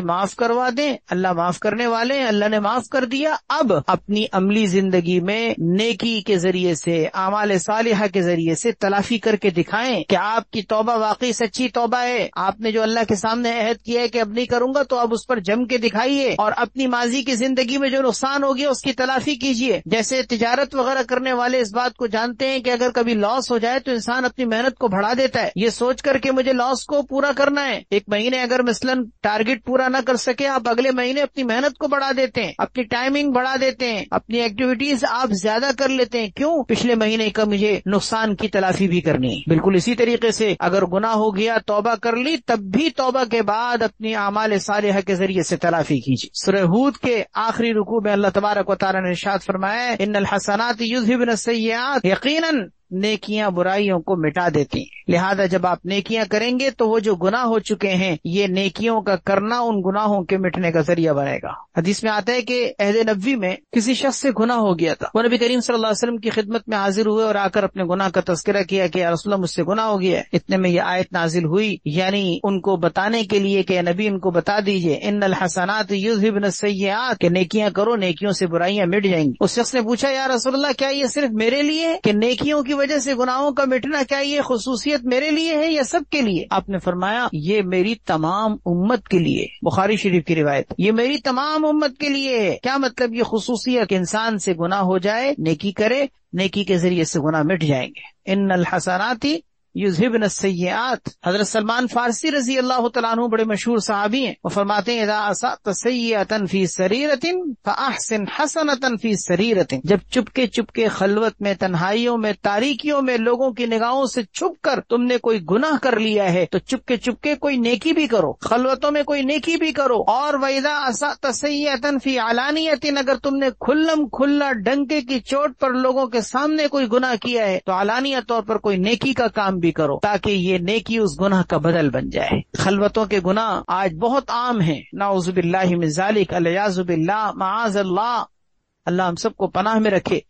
معاف کروا دیں، اللہ معاف کرنے والے ہیں، اللہ نے معاف کر دیا۔ اب اپنی عملی زندگی میں نیکی کے ذریعے سے، اعمال صالحہ کے ذریعے سے تلافی کر کے دکھائیں کہ آپ کی توبہ واقعی سچی توبہ ہے۔ آپ نے جو اللہ کے سامنے عہد کیا ہے کہ اب نہیں کروں گا تو اب اس پر جم کے دکھائیے، اور اپنی ماضی کی زندگی میں جو نقصان ہو گیا اس کی تلافی کیجیے۔ جیسے تجارت وغیرہ کرنے والے اس بات کو جانتے ہیں کہ اگر کبھی لاس ہو جائے تو انسان اپنی محنت کو بڑھا دیتا ہے، یہ سوچ کر کہ مجھے لاس کو پورا کرنا ہے۔ ایک مہینے اگر مثلاً ٹارگٹ پورا نہ کر سکے، آپ اگلے مہینے اپنی محنت کو بڑھا دیتے ہیں، اپنی ٹائمنگ بڑھا دیتے ہیں، اپنی ایکٹیویٹیز آپ زیادہ کر لیتے ہیں۔ کیوں؟ پچھلے مہینے کا مجھے نقصان کی تلافی بھی کرنی ہے۔ بالکل اسی طریقے سے اگر گناہ ہو گیا، توبہ کر لی، تب بھی توبہ کے بعد اپنی اعمال صالحہ کے ذریعے سے تلافی کیجیے۔ سورہ ہود کے آخری رکوع میں اللہ تبارک و تعالی نے ارشاد فرمایا ہے ان الحسنات یذھبن السیئات، یقیناً نیکیاں برائیوں کو مٹا دیتی ہیں۔ لہذا جب آپ نیکیاں کریں گے تو وہ جو گناہ ہو چکے ہیں، یہ نیکیوں کا کرنا ان گناہوں کے مٹنے کا ذریعہ بنے گا۔ حدیث میں آتا ہے کہ عہد نبوی میں کسی شخص سے گناہ ہو گیا تھا، وہ نبی کریم صلی اللہ علیہ وسلم کی خدمت میں حاضر ہوئے اور آ کر اپنے گناہ کا تذکرہ کیا کہ یا رسول اللہ مجھ سے گناہ ہو گیا ہے۔ اتنے میں یہ آیت نازل ہوئی، یعنی ان کو بتانے کے لیے کہ نبی ان کو بتا دیجئے ان الحسنات یذھبن السیئات، کہ نیکیاں کرو، نیکیوں سے برائیاں مٹ جائیں گی۔ اس شخص نے پوچھا یا رسول اللہ کیا یہ صرف میرے لیے ہے کہ نیکیوں کی وجہ سے گناہوں کا مٹنا، کیا یہ خصوصیت میرے لیے ہے یا سب کے لیے؟ آپ نے فرمایا یہ میری تمام امت کے لیے، بخاری شریف کی روایت، یہ میری تمام امت کے لیے ہے۔ کیا مطلب؟ یہ خصوصیت کہ انسان سے گناہ ہو جائے، نیکی کرے، نیکی کے ذریعے سے گناہ مٹ جائیں گے۔ ان الحسنات یذھبن السیئات۔ حضرت سلمان فارسی رضی اللہ تعالیٰ عنہ بڑے مشہور صحابی ہیں، وہ فرماتے ہیں اذا اصبت سیئۃ فی سریرۃ فاحسن حسنۃ فی سریرۃ، جب چپکے خلوت میں، تنہائیوں میں، تاریکیوں میں، لوگوں کی نگاہوں سے چھپ کر تم نے کوئی گناہ کر لیا ہے تو چپکے کوئی نیکی بھی کرو، خلوتوں میں کوئی نیکی بھی کرو۔ اور وَإِذَا أَسَأْتَ سَيِّئَةً فِي عَلَانِيَةٍ، اگر تم نے کھلم کھلا ڈنکے کی چوٹ پر لوگوں کے سامنے کوئی گناہ کیا ہے تو علانیہ طور پر کوئی نیکی کا کام بھی کرو، تاکہ یہ نیکی اس گناہ کا بدل بن جائے۔ خلوتوں کے گناہ آج بہت عام ہیں، نعوذ باللہ من ذالک، العیاذ باللہ، معاذ اللہ، اللہ ہم سب کو پناہ میں رکھے۔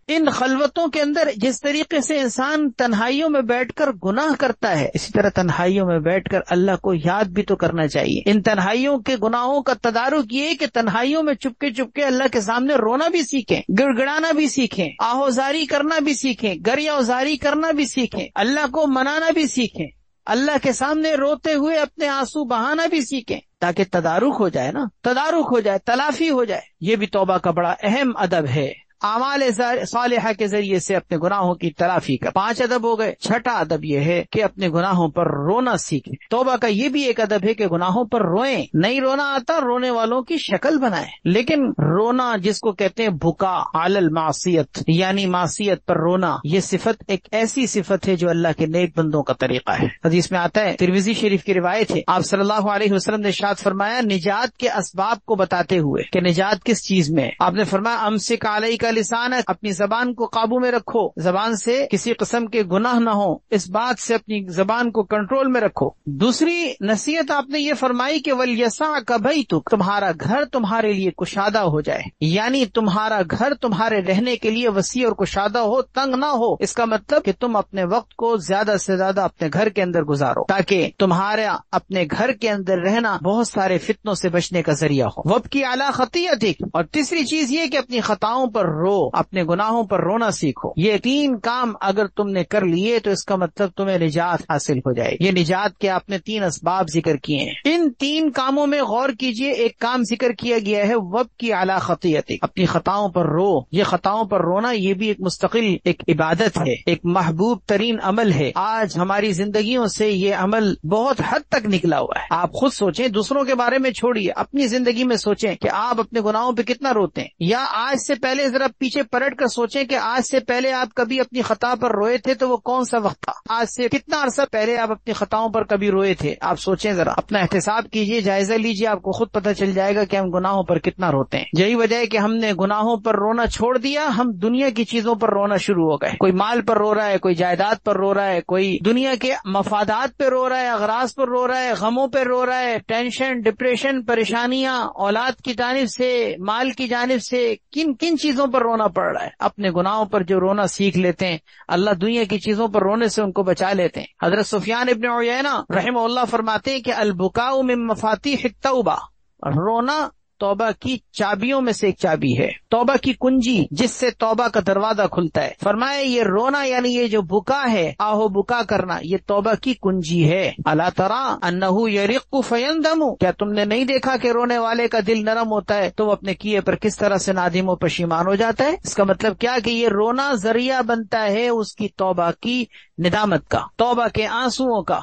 ان خلوتوں کے اندر جس طریقے سے انسان تنہائیوں میں بیٹھ کر گناہ کرتا ہے، اسی طرح تنہائیوں میں بیٹھ کر اللہ کو یاد بھی تو کرنا چاہیے۔ ان تنہائیوں کے گناہوں کا تدارک یہ کہ تنہائیوں میں چپکے اللہ کے سامنے رونا بھی سیکھیں، گڑ گڑانا بھی سیکھیں، آہوزاری کرنا بھی سیکھیں، گریہ وزاری کرنا بھی سیکھیں، اللہ کو منانا بھی سیکھیں، اللہ کے سامنے روتے ہوئے اپنے آنسو بہانا بھی سیکھیں، تاکہ تدارک ہو جائے نا، تدارک ہو جائے، تلافی ہو جائے۔ یہ بھی توبہ کا بڑا اہم ادب ہے، اعمال صالحہ کے ذریعے سے اپنے گناہوں کی تلافی کا۔ 5 ادب ہو گئے۔ 6واں ادب یہ ہے کہ اپنے گناہوں پر رونا سیکھیں۔ توبہ کا یہ بھی ایک ادب ہے کہ گناہوں پر روئیں، نہیں رونا آتا رونے والوں کی شکل بنائیں، لیکن رونا جس کو کہتے ہیں بکا علی المعصیت، یعنی معصیت پر رونا، یہ صفت ایک ایسی صفت ہے جو اللہ کے نیک بندوں کا طریقہ ہے۔ حدیث میں آتا ہے، ترمذی شریف کی روایت ہے، آپ صلی اللہ علیہ وسلم نے ارشاد فرمایا نجات کے اسباب کو بتاتے ہوئے کہ نجات کس چیز میں، آپ نے فرمایا امسک علیک لسانک، اپنی زبان کو قابو میں رکھو، زبان سے کسی قسم کے گناہ نہ ہو، اس بات سے اپنی زبان کو کنٹرول میں رکھو۔ دوسری نصیحت آپ نے یہ فرمائی کہ وَلْيَسَعْكَ بَيْتُكَ، تمہارا گھر تمہارے لیے کشادہ ہو جائے، یعنی تمہارا گھر تمہارے رہنے کے لیے وسیع اور کشادہ ہو، تنگ نہ ہو۔ اس کا مطلب کہ تم اپنے وقت کو زیادہ سے زیادہ اپنے گھر کے اندر گزارو، تاکہ تمہارا اپنے گھر کے اندر رہنا بہت سارے فتنوں سے بچنے کا ذریعہ ہو۔ وَابْكِ عَلَىٰ خَطِيئَتِكَ، اور تیسری چیز یہ کہ اپنی خطاؤں پر رو، اپنے گناہوں پر رونا سیکھو۔ یہ 3 کام اگر تم نے کر لیے تو اس کا مطلب تمہیں نجات حاصل ہو جائے۔ یہ نجات کے آپ نے 3 اسباب ذکر کیے ہیں، ان 3 کاموں میں غور کیجئے۔ ایک کام ذکر کیا گیا ہے وَابْكِ عَلَىٰ خَطِيئَتِكَ، اپنی خطاؤں پر رو۔ یہ خطاؤں پر رونا یہ بھی ایک مستقل ایک عبادت ہے، ایک محبوب ترین عمل ہے۔ آج ہماری زندگیوں سے یہ عمل بہت حد تک نکلا ہوا ہے۔ آپ خود سوچیں، دوسروں کے بارے میں چھوڑیے، اپنی زندگی میں سوچیں کہ آپ اپنے گناہوں پہ کتنا روتے ہیں، یا آج سے پہلے ذرا ذرا پیچھے پلٹ کر سوچیں کہ آج سے پہلے آپ کبھی اپنی خطا پر روئے تھے تو وہ کون سا وقت تھا؟ آج سے کتنا عرصہ پہلے آپ اپنی خطاؤں پر کبھی روئے تھے؟ آپ سوچیں ذرا، اپنا احتساب کیجئے، جائزہ لیجئے، آپ کو خود پتہ چل جائے گا کہ ہم گناہوں پر کتنا روتے ہیں۔ یہی وجہ ہے کہ ہم نے گناہوں پر رونا چھوڑ دیا، ہم دنیا کی چیزوں پر رونا شروع ہو گئے۔ کوئی مال پر رو رہا ہے، کوئی جائیداد پر رو رہا ہے، کوئی دنیا کے مفادات پہ رو رہا ہے، اغراض پر رو رہا ہے، غموں پہ رو رہا ہے، ٹینشن، ڈپریشن، پریشانیاں، اولاد کی جانب سے، مال کی جانب سے، کن کن چیزوں پر رونا پڑ رہا ہے۔ اپنے گناہوں پر جو رونا سیکھ لیتے ہیں، اللہ دنیا کی چیزوں پر رونے سے ان کو بچا لیتے ہیں۔ حضرت سفیان ابن عیینہ رحمہ اللہ فرماتے ہیں کہ البکاء من مفاتیح التوبہ، رونا توبہ کی چابیوں میں سے ایک چابی ہے، توبہ کی کنجی جس سے توبہ کا دروازہ کھلتا ہے۔ فرمایا یہ رونا یعنی یہ جو بکا ہے، آہو بکا کرنا، یہ توبہ کی کنجی ہے۔ الا تری انہ یرق فیندم، کیا تم نے نہیں دیکھا کہ رونے والے کا دل نرم ہوتا ہے تو وہ اپنے کیے پر کس طرح سے نادم و پشیمان ہو جاتا ہے؟ اس کا مطلب کیا کہ یہ رونا ذریعہ بنتا ہے اس کی توبہ کی ندامت کا، توبہ کے آنسوؤں کا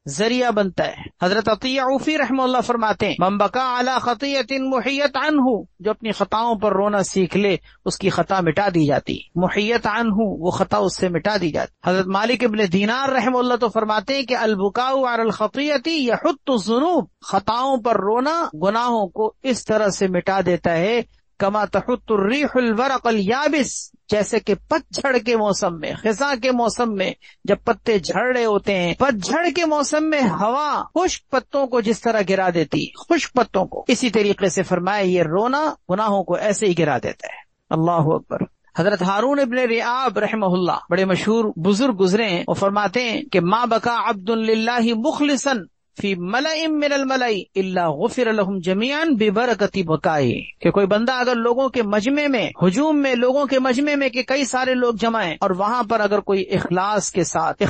ذریعہ بنتا ہے۔ حضرت عطیہ عوفی رحمہ اللہ فرماتے ہیں من بکا علی خطیۃ محیت عنہ، جو اپنی خطاؤں پر رونا سیکھ لے اس کی خطا مٹا دی جاتی، محیت عنہ، وہ خطا اس سے مٹا دی جاتی۔ حضرت مالک ابن دینار رحمہ اللہ تو فرماتے ہیں کہ البکاء علی الخطیۃ یحط الذنوب، خطاؤں پر رونا گناہوں کو اس طرح سے مٹا دیتا ہے کما تحط الریح الورق الیابس، جیسے کہ پتجھڑ کے موسم میں، خزاں کے موسم میں جب پتے جھڑ رہے ہوتے ہیں، پتجھڑ کے موسم میں ہوا خشک پتوں کو جس طرح گرا دیتی، خشک پتوں کو، اسی طریقے سے فرمایا یہ رونا گناہوں کو ایسے ہی گرا دیتا ہے۔ اللہ اکبر۔ حضرت ہارون ابن ریعاب رحمہ اللہ بڑے مشہور بزرگ گزرے ہیں، وہ فرماتے ہیں کہ ما بکا عبد للہ مخلصا فی ملأ من الملأ الا غفر لهم جميعا ببرکت بکائے، کہ کوئی بندہ اگر لوگوں کے مجمع میں، ہجوم میں، لوگوں کے مجمع میں کہ کئی سارے لوگ جمع ہیں، اور وہاں پر اگر کوئی اخلاص کے ساتھ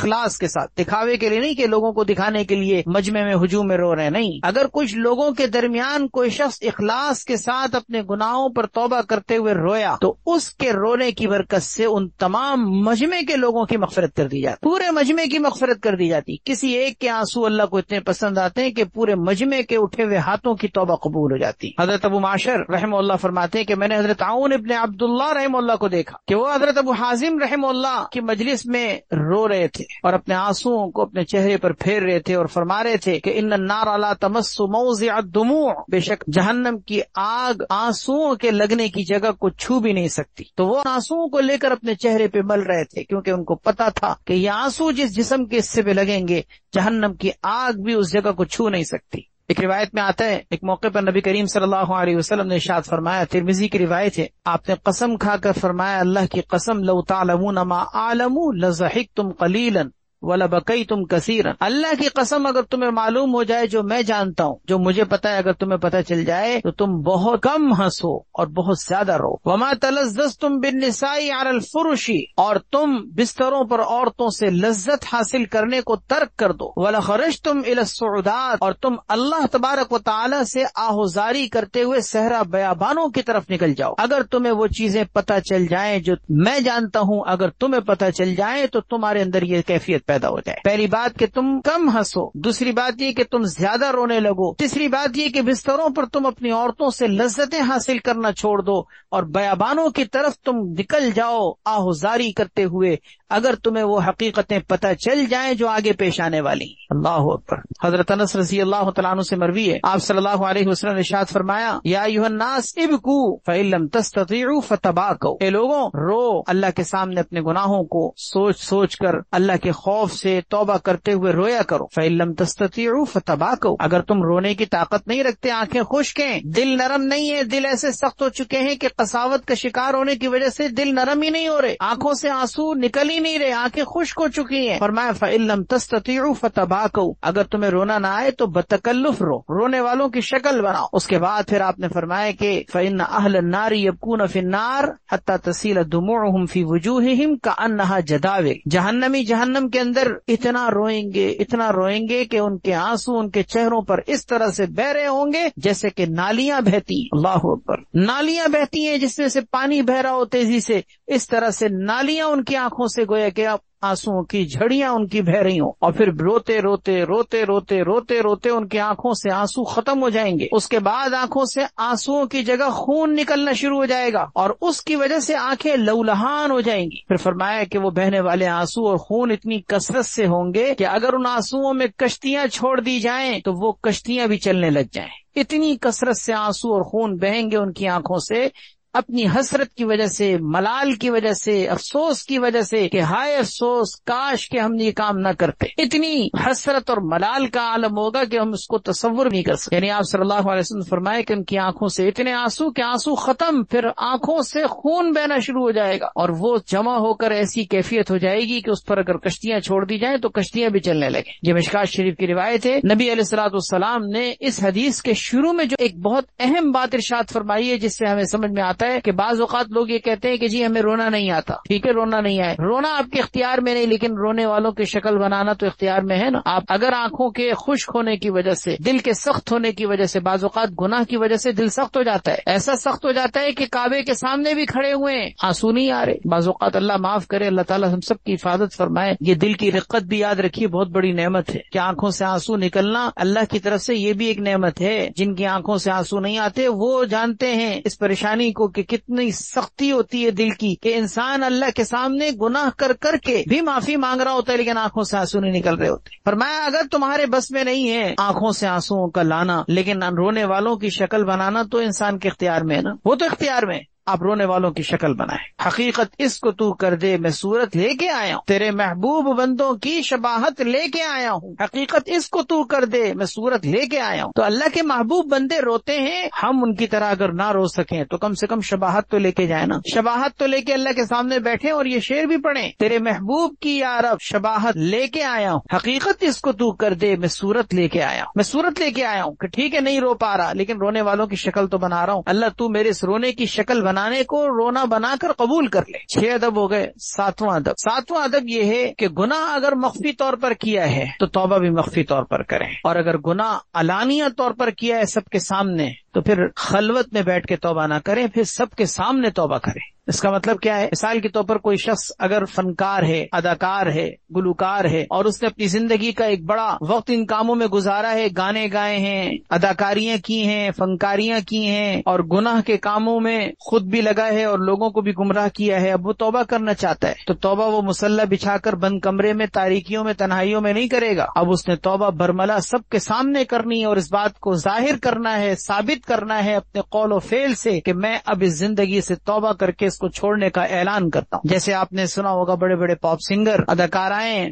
دکھاوے کے لیے نہیں کہ لوگوں کو دکھانے کے لیے مجمع میں ہجوم میں رو رہے ہیں، نہیں، اگر کچھ لوگوں کے درمیان کوئی شخص اخلاص کے ساتھ اپنے گناہوں پر توبہ کرتے ہوئے رویا تو اس کے رونے کی برکت سے ان تمام مجمع کے لوگوں کی مغفرت کر دی جاتی، پورے مجمع کی مغفرت کر دی جاتی۔ کسی ایک کے آنسو اللہ کو اتنے پسند آتے ہیں کہ پورے مجمع کے اٹھے ہوئے ہاتھوں کی توبہ قبول ہو جاتی۔ حضرت ابو معشر رحمہ اللہ فرماتے ہیں کہ میں نے حضرت عون ابن عبداللہ رحمہ اللہ کو دیکھا کہ وہ حضرت ابو حازم رحمہ اللہ کی مجلس میں رو رہے تھے اور اپنے آنسوؤں کو اپنے چہرے پر پھیر رہے تھے اور فرما رہے تھے کہ ان النار لا تمس موضع الدموع، بے شک جہنم کی آگ آنسوؤں کے لگنے کی جگہ کو چھو بھی نہیں سکتی۔ تو وہ آنسوؤں کو لے کر اپنے چہرے پہ مل رہے تھے کیونکہ ان کو پتا تھا کہ یہ آنسو جس جسم کے حصے پہ لگیں گے جہنم کی آگ بھی اس جگہ کو چھو نہیں سکتی۔ ایک روایت میں آتا ہے ایک موقع پر نبی کریم صلی اللہ علیہ وسلم نے ارشاد فرمایا، ترمذی کی روایت ہے، آپ نے قسم کھا کر فرمایا اللہ کی قسم لو تعلمون ما اعلم لضحکتم قلیلا وَلَبَكَيْتُمْ كَثِيرًا، اللہ کی قسم اگر تمہیں معلوم ہو جائے جو میں جانتا ہوں، جو مجھے پتا ہے، اگر تمہیں پتا چل جائے تو تم بہت کم ہنسو اور بہت زیادہ رو۔ وَمَا تَلَذَّذْتُمْ بِالنِّسَاءِ عَلَى الْفُرُشِ، اور تم بستروں پر عورتوں سے لذت حاصل کرنے کو ترک کر دو۔ وَلَخَرَجْتُمْ إِلَى الصُّعُودَاتِ، اور تم اللہ تبارک و تعالی سے آہوزاری کرتے ہوئے صحرا بیابانوں کی طرف نکل جاؤ۔ اگر تمہیں وہ چیزیں پتا چل جائیں جو میں جانتا ہوں، اگر تمہیں پتا چل جائیں تو تمہارے اندر یہ کیفیت پیدا ہو جائے۔ پہلی بات کہ تم کم ہنسو، دوسری بات یہ کہ تم زیادہ رونے لگو، تیسری بات یہ کہ بستروں پر تم اپنی عورتوں سے لذتیں حاصل کرنا چھوڑ دو اور بیابانوں کی طرف تم نکل جاؤ آہوزاری کرتے ہوئے اگر تمہیں وہ حقیقتیں پتہ چل جائیں جو آگے پیش آنے والی۔ اللہ اکبر۔ حضرت انس رضی اللہ تعالیٰ عنہ سے مروی ہے، آپ صلی اللہ علیہ وسلم نے ارشاد فرمایا یا ایھا الناس ابکوا فإن لم تستطيعوا فتباکوا، اے لوگوں رو، اللہ کے سامنے اپنے گناہوں کو سوچ سوچ کر اللہ کے خوف سے توبہ کرتے ہوئے رویا کرو۔ فإن لم تستطيعوا فتباکوا، اگر تم رونے کی طاقت نہیں رکھتے، آنکھیں خشک ہیں، دل نرم نہیں ہے، دل ایسے سخت ہو چکے ہیں کہ قساوت کا شکار ہونے کی وجہ سے دل نرم ہی نہیں ہو رہے، آنکھوں سے آنسو نکل ہی نہیں رہے، آنکھیں خشک ہو چکی ہیں، فرمایا فإن لم تستطيعوا فتباکوا، اگر تمہیں رونا نہ آئے تو بتکلف رو، رونے والوں کی شکل بناؤ۔ اس کے بعد پھر آپ نے فرمایا کہ فإن أهل النار يبكون في النار حتى تسيل دموعهم في وجوههم كأنها جداول، جہنمی جہنم کے اندر اتنا روئیں گے کہ ان کے آنسو ان کے چہروں پر اس طرح سے بہ رہے ہوں گے جیسے کہ نالیاں بہتی۔ اللہ اکبر۔ نالیاں بہتی ہیں جس میں سے پانی بہ رہا ہو تیزی سے، اس طرح سے نالیاں ان کی آنکھوں سے گویا کہ آنسوؤں کی جھڑیاں ان کی بہہ رہی ہوں، اور پھر روتے روتے روتے روتے روتے روتے ان کی آنکھوں سے آنسو ختم ہو جائیں گے. اس کے بعد آنکھوں سے آنسوؤں کی جگہ خون نکلنا شروع ہو جائے گا، اور اس کی وجہ سے آنکھیں لولہان ہو جائیں گی. پھر فرمایا کہ وہ بہنے والے آنسو اور خون اتنی کثرت سے ہوں گے کہ اگر ان آنسوؤں میں کشتیاں چھوڑ دی جائیں تو وہ کشتیاں بھی چلنے لگ جائیں. اتنی کثرت سے آنسو اور خون بہیں گے ان کی آنکھوں سے، اپنی حسرت کی وجہ سے، ملال کی وجہ سے، افسوس کی وجہ سے کہ ہائے افسوس، کاش کہ ہم یہ کام نہ کرتے. اتنی حسرت اور ملال کا عالم ہوگا کہ ہم اس کو تصور نہیں کر سکتے. یعنی آپ صلی اللہ علیہ وسلم فرمائے کہ ان کی آنکھوں سے اتنے آنسو کہ آنسو ختم، پھر آنکھوں سے خون بہنا شروع ہو جائے گا، اور وہ جمع ہو کر ایسی کیفیت ہو جائے گی کہ اس پر اگر کشتیاں چھوڑ دی جائیں تو کشتیاں بھی چلنے لگیں. یہ مشکات شریف کی روایت ہے. نبی علیہ الصلوۃ والسلام نے اس حدیث کے شروع میں جو ایک بہت اہم بات ارشاد فرمائی ہے، جس سے ہمیں سمجھ میں آتا ہے کہ بعض اوقات لوگ یہ کہتے ہیں کہ جی ہمیں رونا نہیں آتا. ٹھیک ہے، رونا نہیں آئے، رونا آپ کے اختیار میں نہیں، لیکن رونے والوں کی شکل بنانا تو اختیار میں ہے نا. آپ اگر آنکھوں کے خشک ہونے کی وجہ سے، دل کے سخت ہونے کی وجہ سے، بعض اوقات گناہ کی وجہ سے دل سخت ہو جاتا ہے، ایسا سخت ہو جاتا ہے کہ کعبے کے سامنے بھی کھڑے ہوئے ہیں، آنسو نہیں آ رہے. بعض اوقات اللہ معاف کرے، اللہ تعالیٰ ہم سب کی حفاظت فرمائے. یہ دل کی رقت بھی یاد رکھیے بہت بڑی نعمت ہے کہ آنکھوں سے آنسو نکلنا اللہ کی طرف سے یہ بھی ایک نعمت ہے. جن کی آنکھوں سے آنسو نہیں آتے وہ جانتے ہیں اس پریشانی کو کہ کتنی سختی ہوتی ہے دل کی، کہ انسان اللہ کے سامنے گناہ کر کر کے بھی معافی مانگ رہا ہوتا ہے لیکن آنکھوں سے آنسو نہیں نکل رہے ہوتے. فرمایا اگر تمہارے بس میں نہیں ہے آنکھوں سے آنسوؤں کا لانا، لیکن رونے والوں کی شکل بنانا تو انسان کے اختیار میں ہے نا. وہ تو اختیار میں، آپ رونے والوں کی شکل بنائیں. حقیقت اس کو تو کر دے میں صورت لے کے آیا ہوں، تیرے محبوب بندوں کی شباہت لے کے آیا ہوں. حقیقت اس کو تو کر دے میں صورت لے کے آیا ہوں. تو اللہ کے محبوب بندے روتے ہیں، ہم ان کی طرح اگر نہ رو سکیں تو کم سے کم شباہت تو لے کے جائیں نا. شباہت تو لے کے اللہ کے سامنے بیٹھیں اور یہ شعر بھی پڑھیں، تیرے محبوب کی یا رب شباہت لے کے آیا ہوں. حقیقت اس کو تو کر دے میں صورت لے کے آیا ہوں. میں صورت لے کے آیا ہوں کہ ٹھیک ہے نہیں رو پا رہا لیکن رونے والوں کی شکل تو بنا رہا ہوں. اللہ تو میرے اس رونے کی شکل بنانے کو رونا بنا کر قبول کر لے. 6 ادب ہو گئے. 7واں ادب یہ ہے کہ گناہ اگر مخفی طور پر کیا ہے تو توبہ بھی مخفی طور پر کریں، اور اگر گناہ علانیہ طور پر کیا ہے سب کے سامنے تو پھر خلوت میں بیٹھ کے توبہ نہ کریں، پھر سب کے سامنے توبہ کریں. اس کا مطلب کیا ہے؟ مثال کے طور پر کوئی شخص اگر فنکار ہے، اداکار ہے، گلوکار ہے، اور اس نے اپنی زندگی کا ایک بڑا وقت ان کاموں میں گزارا ہے، گانے گائے ہیں، اداکاریاں کی ہیں، فنکاریاں کی ہیں، اور گناہ کے کاموں میں خود بھی لگا ہے اور لوگوں کو بھی گمراہ کیا ہے. اب وہ توبہ کرنا چاہتا ہے تو توبہ وہ مصلی بچھا کر بند کمرے میں تاریکیوں میں تنہائیوں میں نہیں کرے گا. اب اس نے توبہ برملا سب کے سامنے کرنی ہے اور اس بات کو ظاہر کرنا ہے، ثابت کرنا ہے اپنے قول و فعل سے کہ میں اب اس زندگی سے توبہ کر کے اس کو چھوڑنے کا اعلان کرتا ہوں. جیسے آپ نے سنا ہوگا بڑے بڑے پاپ سنگر، اداکارائیں،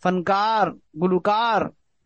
فنکار، گلوکار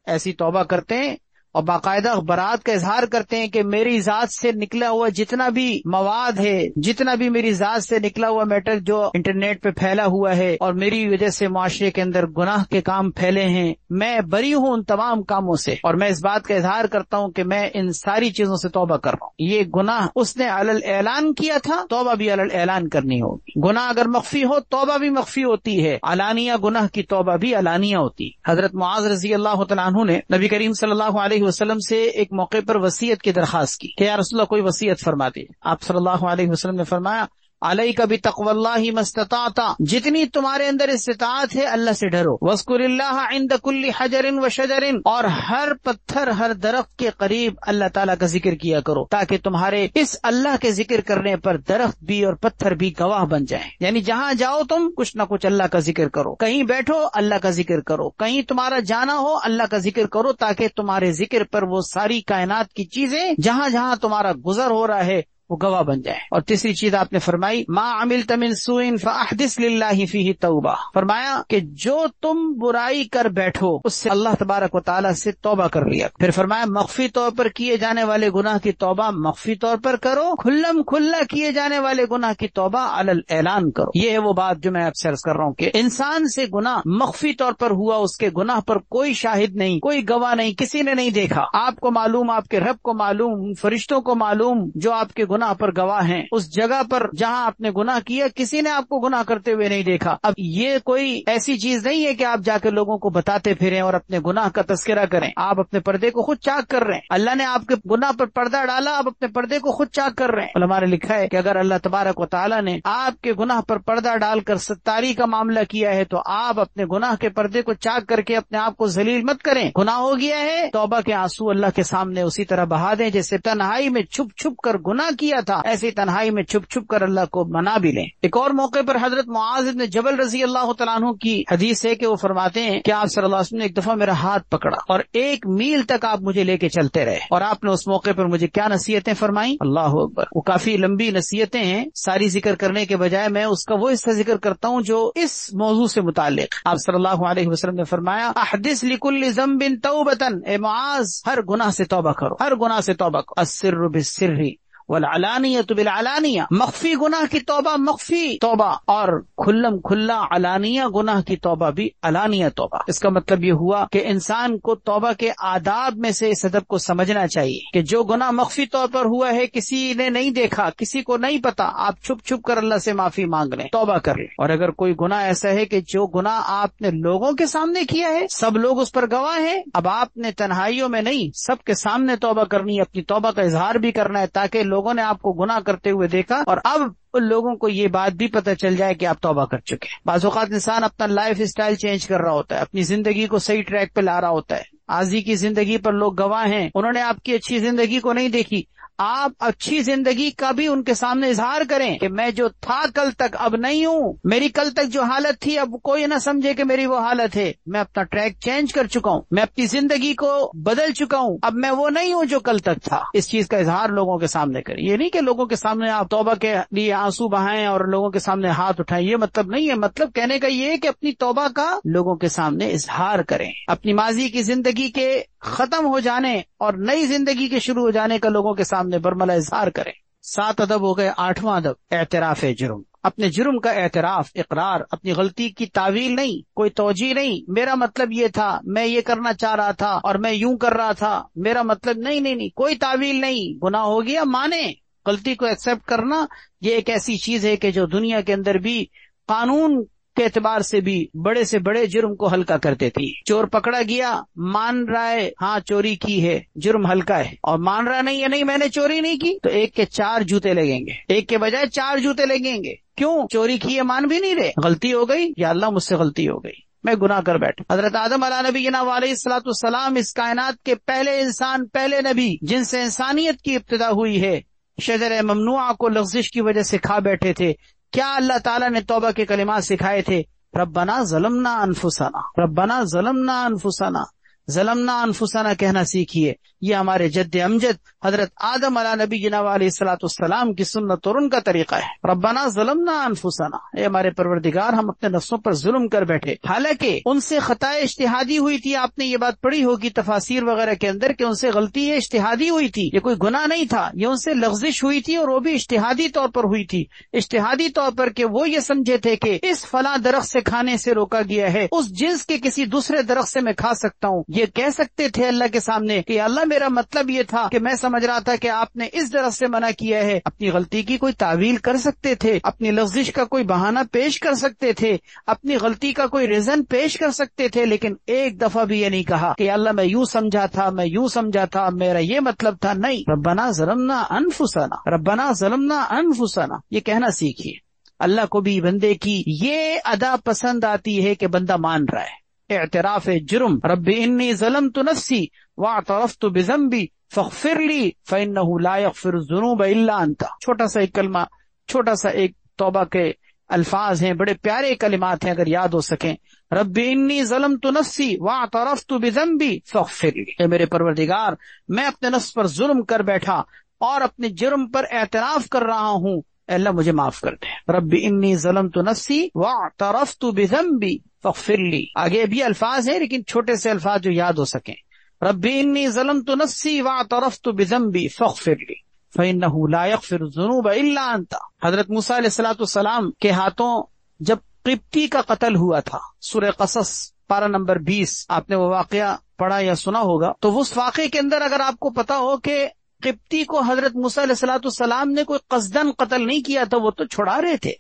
ایسی توبہ کرتے ہیں اور باقاعدہ برات کا اظہار کرتے ہیں کہ میری ذات سے نکلا ہوا جتنا بھی مواد ہے، جتنا بھی میری ذات سے نکلا ہوا میٹر جو انٹرنیٹ پہ پھیلا ہوا ہے اور میری وجہ سے معاشرے کے اندر گناہ کے کام پھیلے ہیں، میں بری ہوں ان تمام کاموں سے، اور میں اس بات کا اظہار کرتا ہوں کہ میں ان ساری چیزوں سے توبہ کر رہا ہوں. یہ گناہ اس نے علل اعلان کیا تھا، توبہ بھی علل اعلان کرنی ہوگی. گناہ اگر مخفی ہو توبہ بھی مخفی ہوتی ہے، علانیہ گناہ کی توبہ بھی علانیہ ہوتی. حضرت معاذ رضی اللہ تعالیٰ عنہ نے نبی کریم صلی اللہ علیہ وسلم سے ایک موقع پر وصیت کی درخواست کی کہ یا رسول اللہ کوئی وصیت فرما دے. آپ صلی اللہ علیہ وسلم نے فرمایا علیک بتقوی اللہ ما استطعت، جتنی تمہارے اندر استطاعت ہے اللہ سے ڈرو. واذکر اللہ عند کل حجر و شجر، اور ہر پتھر ہر درخت کے قریب اللہ تعالیٰ کا ذکر کیا کرو تاکہ تمہارے اس اللہ کے ذکر کرنے پر درخت بھی اور پتھر بھی گواہ بن جائیں. یعنی جہاں جاؤ تم کچھ نہ کچھ اللہ کا ذکر کرو، کہیں بیٹھو اللہ کا ذکر کرو، کہیں تمہارا جانا ہو اللہ کا ذکر کرو تاکہ تمہارے ذکر پر وہ ساری کائنات کی چیزیں جہاں جہاں تمہارا گزر ہو رہا ہے وہ گواہ بن جائے. اور تیسری چیز آپ نے فرمائی ما عملت من سوء فاحدث للہ فیہ توبہ، فرمایا کہ جو تم برائی کر بیٹھو اس سے اللہ تبارک و تعالیٰ سے توبہ کر لیا. پھر فرمایا مخفی طور پر کیے جانے والے گناہ کی توبہ مخفی طور پر کرو، کھلم کھلا کیے جانے والے گناہ کی توبہ علل اعلان کرو. یہ ہے وہ بات جو میں آپ سے عرض کر رہا ہوں کہ انسان سے گناہ مخفی طور پر ہوا، اس کے گناہ پر کوئی شاہد نہیں، کوئی گواہ نہیں، کسی نے نہیں دیکھا. آپ کو معلوم، آپ کے رب کو معلوم، فرشتوں کو معلوم جو آپ کے گناہ پر گواہ ہیں، اس جگہ پر جہاں آپ نے گناہ کیا کسی نے آپ کو گناہ کرتے ہوئے نہیں دیکھا۔ اب یہ کوئی ایسی چیز نہیں ہے کہ آپ جا کے لوگوں کو بتاتے پھریں اور اپنے گناہ کا تذکرہ کریں، آپ اپنے پردے کو خود چاک کر رہے ہیں۔ اللہ نے آپ کے گناہ پر پردہ ڈالا، آپ اپنے پردے کو خود چاک کر رہے ہیں۔ علماء نے لکھا ہے کہ اگر اللہ تبارک و تعالیٰ نے آپ کے گناہ پر پردہ ڈال کر ستاری کا معاملہ کیا ہے تو آپ اپنے گناہ کے پردے کو چاک کر کے اپنے آپ کو ذلیل مت کریں۔ گناہ ہو گیا ہے، توبہ کے آنسو اللہ کے سامنے اسی طرح بہا دیں جیسے تنہائی میں چھپ چھپ کر گناہ کیا تھا، ایسی تنہائی میں چھپ چھپ کر اللہ کو منا بھی لیں۔ ایک اور موقع پر حضرت معاذ بن جبل رضی اللہ تعالیٰ عنہ کی حدیث ہے کہ وہ فرماتے ہیں کہ آپ صلی اللہ علیہ وسلم نے ایک دفعہ میرا ہاتھ پکڑا اور 1 میل تک آپ مجھے لے کے چلتے رہے، اور آپ نے اس موقع پر مجھے کیا نصیحتیں فرمائیں؟ اللہ اکبر! وہ کافی لمبی نصیحتیں ہیں، ساری ذکر کرنے کے بجائے میں اس کا وہ حصہ ذکر کرتا ہوں جو اس موضوع سے متعلق۔ آپ صلی اللہ علیہ وسلم نے فرمایا احدث لکل ذنب توبۃ، اے معاذ ہر گناہ سے توبہ کرو، ہر گناہ سے توبہ کرو، السر بالسر والعلانیۃ بالعلانیہ، مخفی گناہ کی توبہ مخفی توبہ، اور کھلم کھلا علانیہ گناہ کی توبہ بھی علانیہ توبہ۔ اس کا مطلب یہ ہوا کہ انسان کو توبہ کے آداب میں سے اس ادب کو سمجھنا چاہیے کہ جو گناہ مخفی طور پر ہوا ہے، کسی نے نہیں دیکھا، کسی کو نہیں پتا، آپ چھپ چھپ کر اللہ سے معافی مانگ لیں، توبہ کر لیں۔ اور اگر کوئی گناہ ایسا ہے کہ جو گناہ آپ نے لوگوں کے سامنے کیا ہے، سب لوگ اس پر گواہ ہیں، اب آپ نے تنہائیوں میں نہیں، سب کے سامنے توبہ کرنی ہے، اپنی توبہ کا اظہار بھی کرنا ہے تاکہ لوگوں نے آپ کو گناہ کرتے ہوئے دیکھا اور اب ان لوگوں کو یہ بات بھی پتہ چل جائے کہ آپ توبہ کر چکے ہیں۔ بعض اوقات انسان اپنا لائف اسٹائل چینج کر رہا ہوتا ہے، اپنی زندگی کو صحیح ٹریک پہ لا رہا ہوتا ہے، آزی کی زندگی پر لوگ گواہ ہیں، انہوں نے آپ کی اچھی زندگی کو نہیں دیکھی، آپ اچھی زندگی کا بھی ان کے سامنے اظہار کریں کہ میں جو تھا کل تک اب نہیں ہوں، میری کل تک جو حالت تھی اب کوئی نہ سمجھے کہ میری وہ حالت ہے، میں اپنا ٹریک چینج کر چکا ہوں، میں اپنی زندگی کو بدل چکا ہوں، اب میں وہ نہیں ہوں جو کل تک تھا۔ اس چیز کا اظہار لوگوں کے سامنے کریں، یہ نہیں کہ لوگوں کے سامنے آپ توبہ کے لیے آنسو بہائیں اور لوگوں کے سامنے ہاتھ اٹھائیں، یہ مطلب نہیں ہے۔ مطلب کہنے کا یہ ہے کہ اپنی توبہ کا لوگوں کے سامنے اظہار کریں، اپنی ماضی کی زندگی کے ختم ہو جانے اور نئی زندگی کے شروع ہو جانے کا لوگوں کے سامنے برملا اظہار کریں۔ 7 ادب ہو گئے۔ 8واں ادب اعتراف جرم، اپنے جرم کا اعتراف، اقرار، اپنی غلطی کی تعویل نہیں، کوئی توجیہ نہیں، میرا مطلب یہ تھا، میں یہ کرنا چاہ رہا تھا اور میں یوں کر رہا تھا، میرا مطلب نہیں، کوئی تعویل نہیں، گناہ ہو گیا مانے، غلطی کو ایکسپٹ کرنا یہ ایک ایسی چیز ہے کہ جو دنیا کے اندر بھی قانون کے اعتبار سے بھی بڑے سے بڑے جرم کو ہلکا کر دیتی ہے۔ چور پکڑا گیا، مان رہا ہے ہاں چوری کی ہے، جرم ہلکا ہے، اور مان رہا نہیں ہے نہیں میں نے چوری نہیں کی، تو 1 کے 4 جوتے لگیں گے، 1 کے بجائے 4 جوتے لگیں گے۔ کیوں؟ چوری کی ہے مان بھی نہیں رہے، غلطی ہو گئی، یا اللہ مجھ سے غلطی ہو گئی، میں گناہ کر بیٹھا۔ حضرت آدم علیہ نبینا علیہ الصلوۃ والسلام اس کائنات کے پہلے انسان، پہلے نبی جن سے انسانیت کی ابتدا ہوئی ہے، شجر ممنوعہ کو لغزش کی وجہ سے کھا بیٹھے تھے، کیا اللہ تعالیٰ نے توبہ کے کلمات سکھائے تھے؟ ربنا ظلمنا انفسنا، ربنا ظلمنا انفسنا، ظلمنا انفسنا کہنا سیکھیے۔ یہ ہمارے جد امجد حضرت آدم علیہ نبی جناب علیہ الصلوۃ والسلام کی سنت اور ان کا طریقہ ہے۔ ربنا ظلمنا انفسنا، اے ہمارے پروردگار ہم اپنے نفسوں پر ظلم کر بیٹھے، حالانکہ ان سے خطا اجتہادی ہوئی تھی۔ آپ نے یہ بات پڑھی ہوگی تفاسیر وغیرہ کے اندر کہ ان سے غلطی اجتہادی ہوئی تھی، یہ کوئی گناہ نہیں تھا، یہ ان سے لغزش ہوئی تھی اور وہ بھی اجتہادی طور پر ہوئی تھی، اجتہادی طور پر کہ وہ یہ سمجھے تھے کہ اس فلاں درخت سے کھانے سے روکا گیا ہے، اس جنس کے کسی دوسرے درخت سے میں کھا سکتا ہوں۔ یہ کہہ سکتے تھے اللہ کے سامنے کہ اللہ میرا مطلب یہ تھا کہ میں سمجھ رہا تھا کہ آپ نے اس درخت سے منع کیا ہے۔ اپنی غلطی کی کوئی تعویل کر سکتے تھے، اپنی لغزش کا کوئی بہانہ پیش کر سکتے تھے، اپنی غلطی کا کوئی ریزن پیش کر سکتے تھے، لیکن ایک دفعہ بھی یہ نہیں کہا کہ اللہ میں یوں سمجھا تھا، میں یوں سمجھا تھا، میرا یہ مطلب تھا، نہیں۔ ربنا ظلمنا انفسنا، ربنا ظلمنا انفسنا، یہ کہنا سیکھیے۔ اللہ کو بھی بندے کی یہ ادا پسند آتی ہے کہ بندہ مان رہا ہے، اعتراف جرم، رب انی ظلمت نفسی واعترفت بذنبی فاغفر لی فانہ لا یغفر الذنوب الا انت۔ چھوٹا سا ایک کلمہ، چھوٹا سا ایک توبہ کے الفاظ ہیں، بڑے پیارے کلمات ہیں، اگر یاد ہو سکیں۔ رب انی ظلمت نفسی واعترفت بذنبی فاغفر لی، اے میرے پروردگار میں اپنے نفس پر ظلم کر بیٹھا اور اپنے جرم پر اعتراف کر رہا ہوں، اے اللہ مجھے معاف کر دے۔ رب انی ظلمت نفسی واعترفت بذنبی فاغفر لی، آگے بھی الفاظ ہیں لیکن چھوٹے سے الفاظ جو یاد ہو سکیں۔ رب انی ظلمت نفسی واعترفت بذنبی فاغفر لی فانہ لا یغفر الذنوب الا انت۔ حضرت موسیٰ علیہ الصلوۃ والسلام کے ہاتھوں جب قبطی کا قتل ہوا تھا، سورہ قصص پارہ نمبر 20، آپ نے وہ واقعہ پڑھا یا سنا ہوگا، تو اس واقعے کے اندر اگر آپ کو پتا ہو کہ قبطی کو حضرت موسیٰ علیہ الصلوۃ والسلام نے کوئی قصدن قتل نہیں کیا تھا، وہ تو چھڑا رہے تھے،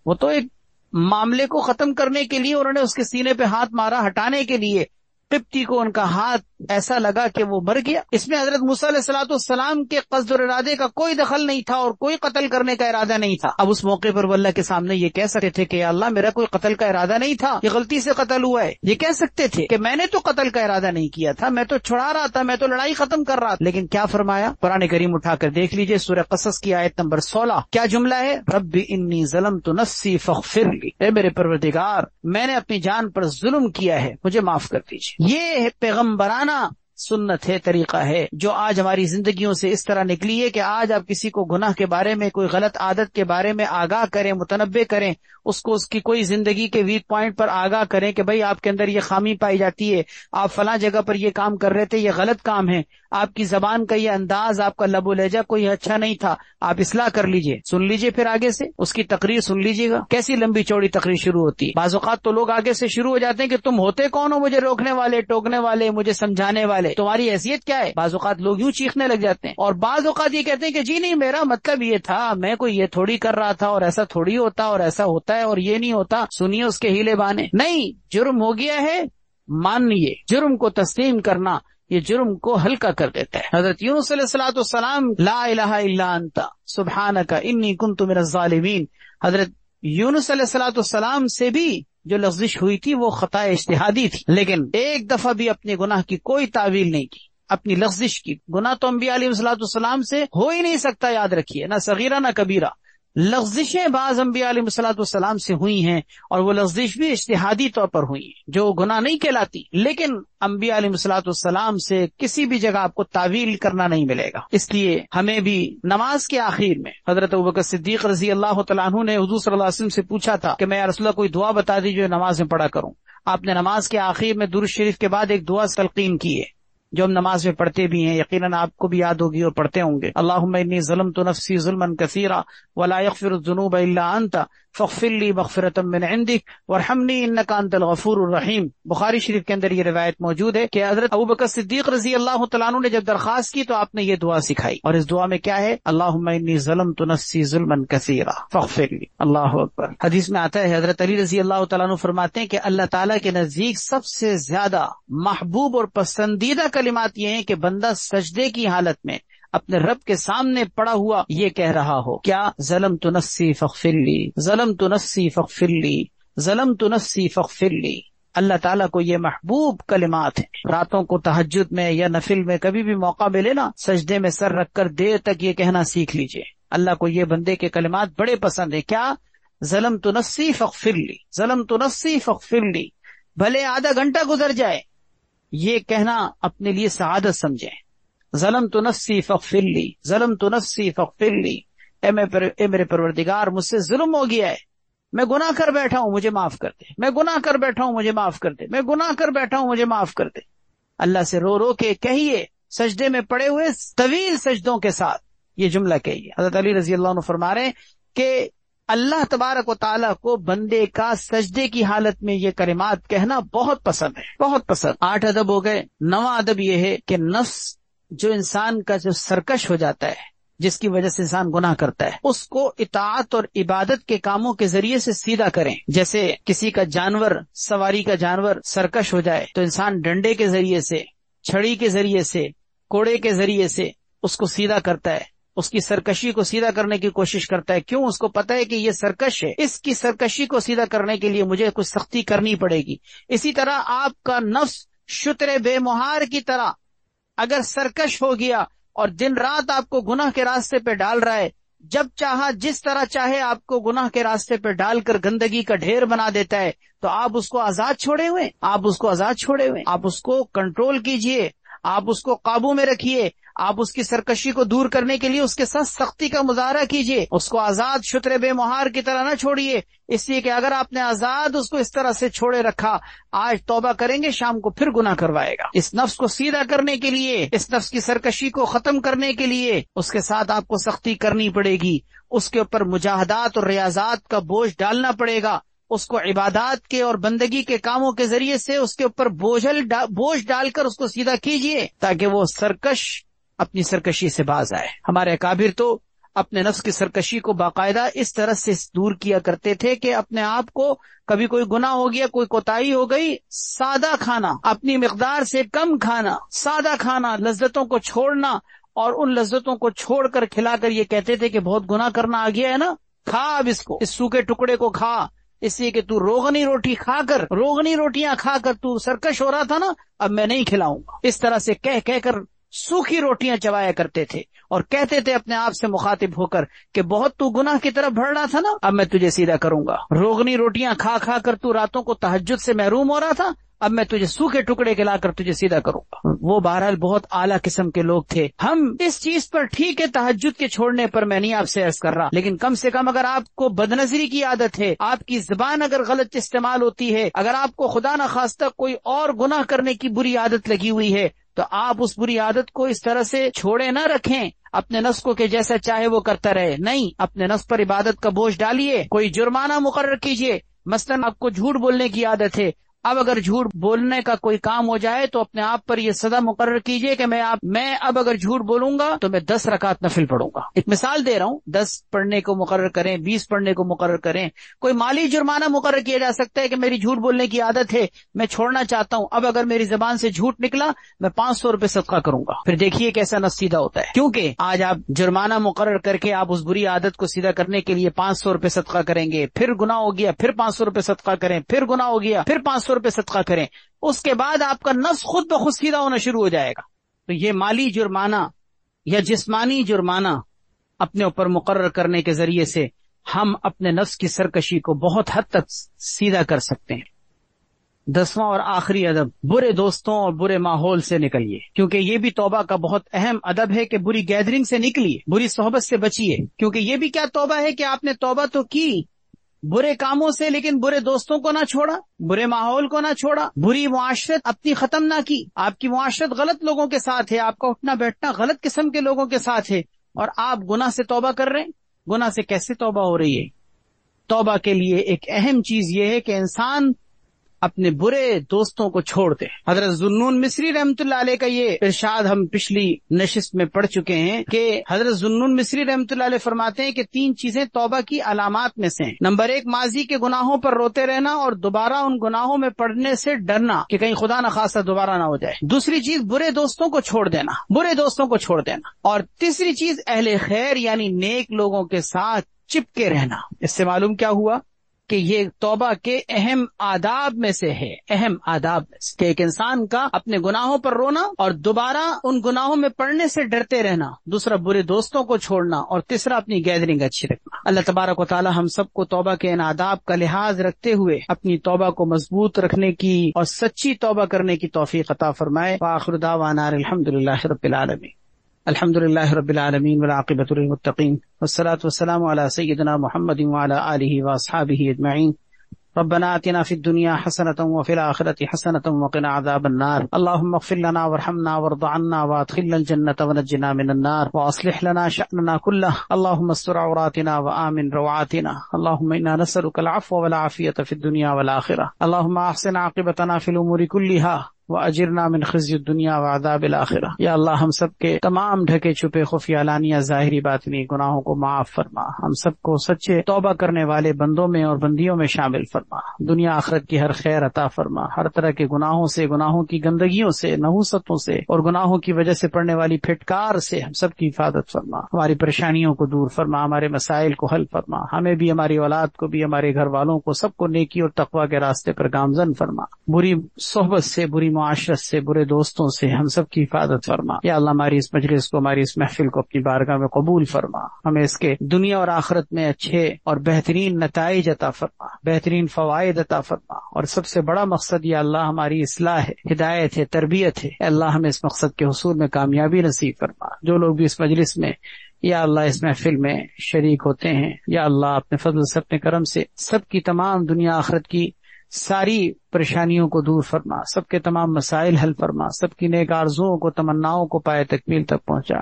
وہ تو ایک معاملے کو ختم کرنے کے لیے انہوں نے اس کے سینے پہ ہاتھ مارا ہٹانے کے لیے، قبطی کو ان کا ہاتھ ایسا لگا کہ وہ مر گیا۔ اس میں حضرت موسیٰ علیہ الصلوۃ والسلام کے قصد اور ارادے کا کوئی دخل نہیں تھا اور کوئی قتل کرنے کا ارادہ نہیں تھا۔ اب اس موقع پر وہ اللہ کے سامنے یہ کہہ سکتے تھے کہ یا اللہ میرا کوئی قتل کا ارادہ نہیں تھا، یہ غلطی سے قتل ہوا ہے، یہ کہہ سکتے تھے کہ میں نے تو قتل کا ارادہ نہیں کیا تھا، میں تو چھڑا رہا تھا، میں تو لڑائی ختم کر رہا تھا۔ لیکن کیا فرمایا؟ قرآن کریم اٹھا کر دیکھ لیجئے، سورہ قصص کی آیت نمبر 16، کیا جملہ ہے؟ رب انی ظلمت نفسی فاغفر لی، اے میرے پروردگار میں نے اپنی جان پر ظلم کیا ہے، مجھے معاف کر دیجیے۔ یہ پیغمبرانہ سنت ہے، طریقہ ہے جو آج ہماری زندگیوں سے اس طرح نکلی ہے کہ آج آپ کسی کو گناہ کے بارے میں، کوئی غلط عادت کے بارے میں آگاہ کریں، متنبع کریں، اس کو اس کی کوئی زندگی کے ویک پوائنٹ پر آگاہ کریں کہ بھائی آپ کے اندر یہ خامی پائی جاتی ہے، آپ فلاں جگہ پر یہ کام کر رہے تھے، یہ غلط کام ہے، آپ کی زبان کا یہ انداز، آپ کا لب و لہجہ کوئی اچھا نہیں تھا، آپ اصلاح کر لیجئے۔ سن لیجئے پھر آگے سے اس کی تقریر سن لیجئے گا، کیسی لمبی چوڑی تقریر شروع ہوتی ہے۔ بعض اوقات تو لوگ آگے سے شروع ہو جاتے ہیں کہ تم ہوتے کون ہو مجھے روکنے والے، ٹوکنے والے، مجھے سمجھانے والے، تمہاری حیثیت کیا ہے؟ بعض اوقات لوگ یوں چیخنے لگ جاتے ہیں، اور بعض اوقات یہ کہتے ہیں کہ جی نہیں میرا مطلب یہ تھا، میں کوئی یہ تھوڑی کر رہا تھا، اور ایسا تھوڑی ہوتا، اور ایسا ہوتا ہے، اور یہ نہیں ہوتا۔ سنیے اس کے ہیلے بانے، نہیں، جرم ہو گیا ہے مانیے، جرم کو تسلیم کرنا یہ جرم کو ہلکا کر دیتا ہے۔ حضرت یونس علیہ الصلوۃ والسلام لا الہ الا انت سبحانک انی کنت من الظالمین، حضرت یونس علیہ الصلوۃ والسلام سے بھی جو لغزش ہوئی تھی وہ خطا اجتہادی تھی، لیکن ایک دفعہ بھی اپنے گناہ کی کوئی تعویل نہیں کی، اپنی لغزش کی۔ گناہ تو انبیاء علیہ الصلوۃ والسلام سے ہو ہی نہیں سکتا، یاد رکھیے، نہ صغیرہ نہ کبیرہ۔ لغزشیں بعض انبیاء علیہ الصلوۃ والسلام سے ہوئی ہیں، اور وہ لغزش بھی اجتہادی طور پر ہوئی ہیں جو گناہ نہیں کہلاتی، لیکن انبیاء علیہ الصلوۃ والسلام سے کسی بھی جگہ آپ کو تعویل کرنا نہیں ملے گا۔ اس لیے ہمیں بھی نماز کے آخر میں حضرت ابوبکر صدیق رضی اللہ تعالیٰ عنہ نے حضور صلی اللہ علیہ وسلم سے پوچھا تھا کہ میں یا رسول اللہ کوئی دعا بتا دیجیے جو نماز میں پڑھا کروں۔ آپ نے نماز کے آخر میں درود شریف کے بعد ایک دعا تلقین کی ہے جو ہم نماز میں پڑھتے بھی ہیں، یقیناً آپ کو بھی یاد ہوگی اور پڑھتے ہوں گے۔ اللہم انی ظلمت نفسی ظلما کثیرا ولا یغفر الذنوب الا انت فاغفر لی مغفرۃ من عندک وارحمنی انک انت الغفور الرحیم۔ بخاری شریف کے اندر یہ روایت موجود ہے کہ حضرت ابوبکر صدیق رضی اللہ تعالیٰ عنہ نے جب درخواست کی تو آپ نے یہ دعا سکھائی، اور اس دعا میں کیا ہے؟ اللہم انی ظلمت نفسی ظلما کثیرا فاغفر لی۔ اللہ اکبر۔ حدیث میں آتا ہے حضرت علی رضی اللہ تعالیٰ عنہ فرماتے ہیں کہ اللہ تعالیٰ کے نزدیک سب سے زیادہ محبوب اور پسندیدہ کلمات یہ ہیں کہ بندہ سجدے کی حالت میں اپنے رب کے سامنے پڑا ہوا یہ کہہ رہا ہو، کیا؟ ظلمت نفسی فاغفر لی، ظلمت نفسی فاغفر لی، ظلمت نفسی فاغفر لی۔ اللہ تعالیٰ کو یہ محبوب کلمات ہیں۔ راتوں کو تہجد میں یا نفل میں کبھی بھی موقع ملے نا، سجدے میں سر رکھ کر دیر تک یہ کہنا سیکھ لیجئے۔ اللہ کو یہ بندے کے کلمات بڑے پسند ہیں۔ کیا؟ ظلمت نفسی فاغفر لی، ظلمت نفسی فاغفر لی۔ بھلے آدھا گھنٹہ گزر جائے، یہ کہنا اپنے لیے سعادت سمجھیں۔ ظلمت نفسی فاغفر لی، ظلمت نفسی فاغفر لی۔ اے میرے پروردگار مجھ سے ظلم ہو گیا ہے، میں گناہ کر بیٹھا ہوں، مجھے معاف کر دے، میں گناہ کر بیٹھا ہوں، مجھے معاف کر دے، میں گناہ کر بیٹھا ہوں، مجھے معاف کر دے۔ اللہ سے رو رو کے کہیے، سجدے میں پڑے ہوئے طویل سجدوں کے ساتھ یہ جملہ کہیے۔ حضرت علی رضی اللہ عنہ فرما رہے ہیں کہ اللہ تبارک و تعالیٰ کو بندے کا سجدے کی حالت میں یہ کلمات کہنا بہت پسند ہے، بہت پسند۔ 8 ادب ہو گئے۔ 9واں ادب یہ ہے کہ نفس جو انسان کا جو سرکش ہو جاتا ہے، جس کی وجہ سے انسان گناہ کرتا ہے، اس کو اطاعت اور عبادت کے کاموں کے ذریعے سے سیدھا کریں۔ جیسے کسی کا جانور، سواری کا جانور سرکش ہو جائے تو انسان ڈنڈے کے ذریعے سے، چھڑی کے ذریعے سے، کوڑے کے ذریعے سے اس کو سیدھا کرتا ہے، اس کی سرکشی کو سیدھا کرنے کی کوشش کرتا ہے۔ کیوں؟ اس کو پتہ ہے کہ یہ سرکش ہے، اس کی سرکشی کو سیدھا کرنے کے لیے مجھے کچھ سختی کرنی پڑے گی۔ اسی طرح آپ کا نفس شتر بے مہار کی طرح اگر سرکش ہو گیا اور دن رات آپ کو گناہ کے راستے پہ ڈال رہا ہے، جب چاہا جس طرح چاہے آپ کو گناہ کے راستے پہ ڈال کر گندگی کا ڈھیر بنا دیتا ہے، تو آپ اس کو آزاد چھوڑے ہوئے، آپ اس کو آزاد چھوڑے ہوئے، آپ اس کو کنٹرول کیجئے، آپ اس کو قابو میں رکھیے، آپ اس کی سرکشی کو دور کرنے کے لیے اس کے ساتھ سختی کا مظاہرہ کیجئے، اس کو آزاد شتر بے مہار کی طرح نہ چھوڑیے۔ اس لیے کہ اگر آپ نے آزاد اس کو اس طرح سے چھوڑے رکھا، آج توبہ کریں گے، شام کو پھر گناہ کروائے گا۔ اس نفس کو سیدھا کرنے کے لیے، اس نفس کی سرکشی کو ختم کرنے کے لیے اس کے ساتھ آپ کو سختی کرنی پڑے گی، اس کے اوپر مجاہدات اور ریاضات کا بوجھ ڈالنا پڑے گا، اس کو عبادات کے اور بندگی کے کاموں کے ذریعے سے اس کے اوپر بوجھ ڈال کر اس کو سیدھا کیجئے، تاکہ وہ سرکش اپنی سرکشی سے باز آئے۔ ہمارے اکابر تو اپنے نفس کی سرکشی کو باقاعدہ اس طرح سے دور کیا کرتے تھے کہ اپنے آپ کو کبھی کوئی گناہ ہو گیا، کوئی کوتاہی ہو گئی، سادہ کھانا، اپنی مقدار سے کم کھانا، سادہ کھانا، لذتوں کو چھوڑنا، اور ان لذتوں کو چھوڑ کر کھلا کر یہ کہتے تھے کہ بہت گناہ کرنا آ گیا ہے نا، کھا اب اس کو، اس سوکھے ٹکڑے کو کھا، اس لیے کہ تو روغنی روٹیاں کھا کر تو سرکش ہو رہا تھا نا، اب میں نہیں کھلاؤں گا۔ اس طرح سے کہہ کر سوکھی روٹیاں چبایا کرتے تھے، اور کہتے تھے اپنے آپ سے مخاطب ہو کر کہ بہت تو گناہ کی طرف بڑھ رہا تھا نا، اب میں تجھے سیدھا کروں گا۔ روغنی روٹیاں کھا کر تو راتوں کو تہجد سے محروم ہو رہا تھا، اب میں تجھے سوکھے ٹکڑے کھلا کر تجھے سیدھا کروں گا۔ وہ بہرحال بہت اعلیٰ قسم کے لوگ تھے۔ ہم اس چیز پر ٹھیک ہے، تہجد کے چھوڑنے پر میں نہیں آپ سے عرض کر رہا، لیکن کم سے کم اگر آپ کو بدنظری کی عادت ہے، آپ کی زبان اگر غلط استعمال ہوتی ہے، اگر آپ کو خدا نخواستہ کوئی اور گناہ کرنے کی بری عادت لگی ہوئی ہے، تو آپ اس بری عادت کو اس طرح سے چھوڑے نہ رکھیں اپنے نفس کو کہ جیسا چاہے وہ کرتا رہے، نہیں، اپنے نفس پر عبادت کا بوجھ ڈالیے، کوئی جرمانہ مقرر کیجئے۔ مثلا آپ کو جھوٹ بولنے کی عادت ہے، اب اگر جھوٹ بولنے کا کوئی کام ہو جائے تو اپنے آپ پر یہ سزا مقرر کیجئے کہ میں اب اگر جھوٹ بولوں گا تو میں 10 رکعت نفل پڑھوں گا۔ ایک مثال دے رہا ہوں، 10 پڑھنے کو مقرر کریں، 20 پڑھنے کو مقرر کریں۔ کوئی مالی جرمانہ مقرر کیا جا سکتا ہے کہ میری جھوٹ بولنے کی عادت ہے، میں چھوڑنا چاہتا ہوں، اب اگر میری زبان سے جھوٹ نکلا میں 500 روپے صدقہ کروں گا۔ پھر دیکھیے کیسا نفس سیدھا ہوتا ہے، کیونکہ آج آپ جرمانہ مقرر کر کے آپ اس بری عادت کو سیدھا کرنے کے لیے 500 روپے صدقہ کریں گے، پھر گناہ ہو گیا پھر 500 روپے صدقہ کریں، پھر گناہ ہو گیا پھر 500 روپے صدقہ کریں، اس کے بعد آپ کا نفس خود بخود سیدھا ہونا شروع ہو جائے گا۔ تو یہ مالی جرمانہ یا جسمانی جرمانہ اپنے اوپر مقرر کرنے کے ذریعے سے ہم اپنے نفس کی سرکشی کو بہت حد تک سیدھا کر سکتے ہیں۔ 10واں اور آخری ادب، برے دوستوں اور برے ماحول سے نکلیے، کیونکہ یہ بھی توبہ کا بہت اہم ادب ہے کہ بری گیدرنگ سے نکلیے، بری صحبت سے بچیے، کیونکہ یہ بھی کیا توبہ ہے کہ آپ نے توبہ تو کی برے کاموں سے، لیکن برے دوستوں کو نہ چھوڑا، برے ماحول کو نہ چھوڑا، بری معاشرت اپنی ختم نہ کی۔ آپ کی معاشرت غلط لوگوں کے ساتھ ہے، آپ کا اٹھنا بیٹھنا غلط قسم کے لوگوں کے ساتھ ہے، اور آپ گناہ سے توبہ کر رہے ہیں۔ گناہ سے کیسے توبہ ہو رہی ہے؟ توبہ کے لیے ایک اہم چیز یہ ہے کہ انسان اپنے برے دوستوں کو چھوڑ دے۔ حضرت ذوالنون مصری رحمۃ اللہ علیہ کا یہ ارشاد ہم پچھلی نشست میں پڑھ چکے ہیں کہ حضرت ذوالنون مصری رحمۃ اللہ علیہ فرماتے ہیں کہ 3 چیزیں توبہ کی علامات میں سے ہیں۔ نمبر 1، ماضی کے گناہوں پر روتے رہنا اور دوبارہ ان گناہوں میں پڑنے سے ڈرنا کہ کہیں خدا نخواستہ دوبارہ نہ ہو جائے۔ دوسری چیز برے دوستوں کو چھوڑ دینا، برے دوستوں کو چھوڑ دینا۔ اور تیسری چیز اہل خیر یعنی نیک لوگوں کے ساتھ چپکے رہنا۔ اس سے معلوم کیا ہوا کہ یہ توبہ کے اہم آداب میں سے ہے، اہم آداب میں سے کہ ایک انسان کا اپنے گناہوں پر رونا اور دوبارہ ان گناہوں میں پڑنے سے ڈرتے رہنا، دوسرا برے دوستوں کو چھوڑنا، اور تیسرا اپنی گیدرنگ اچھی رکھنا۔ اللہ تبارک و تعالی ہم سب کو توبہ کے ان آداب کا لحاظ رکھتے ہوئے اپنی توبہ کو مضبوط رکھنے کی اور سچی توبہ کرنے کی توفیق عطا فرمائے۔ وآخر دعوانا الحمدللہ رب العالمین۔ الحمد للہ رب العالمین والعاقبۃ للمتقین والصلاة والسلام علی سیدنا محمد وعلی آلہ واصحابہ اجمعین۔ ربنا آتنا فی الدنیا حسنۃ وفی الآخرۃ حسنۃ وقنا عذاب النار۔ اللهم اغفر لنا وارحمنا وارض عنا وادخلنا الجنة ونجنا من النار واصلح لنا شأننا كله۔ اللهم استر عوراتنا وآمن روعاتنا۔ اللهم انا نسألك العفو والعافیة فی الدنیا والآخرة۔ اللهم احسن عاقبتنا فی الامور كلها وَأَجِرْنَا مِنْ خِزْيِ الدُّنْيَا وَعَذَابِ الْآخِرَةِ۔ یا اللہ ہم سب کے تمام ڈھکے چھپے خفیہ علانیہ ظاہری باطنی گناہوں کو معاف فرما، ہم سب کو سچے توبہ کرنے والے بندوں میں اور بندیوں میں شامل فرما، دنیا آخرت کی ہر خیر عطا فرما، ہر طرح کے گناہوں سے، گناہوں کی گندگیوں سے، نحوستوں سے اور گناہوں کی وجہ سے پڑنے والی پھٹکار سے ہم سب کی حفاظت فرما، ہماری پریشانیوں کو دور فرما، ہمارے مسائل کو حل فرما، ہمیں بھی، ہماری اولاد کو بھی، ہمارے گھر والوں کو، سب کو نیکی اور تقوی کے راستے پر گامزن فرما، بری صحبت سے، بری معاشرت سے، برے دوستوں سے ہم سب کی حفاظت فرما۔ یا اللہ ہماری اس مجلس کو، ہماری اس محفل کو اپنی بارگاہ میں قبول فرما، ہمیں اس کے دنیا اور آخرت میں اچھے اور بہترین نتائج عطا فرما، بہترین فوائد عطا فرما، اور سب سے بڑا مقصد یا اللہ ہماری اصلاح ہے، ہدایت ہے، تربیت ہے۔ یا اللہ ہمیں اس مقصد کے حصول میں کامیابی نصیب فرما۔ جو لوگ بھی اس مجلس میں یا اللہ اس محفل میں شریک ہوتے ہیں، یا اللہ اپنے فضل سے، اپنے کرم سے سب کی تمام دنیا آخرت کی ساری پریشانیوں کو دور فرما، سب کے تمام مسائل حل فرما، سب کی نیک آرزوؤں کو، تمناؤں کو پائے تکمیل تک پہنچا،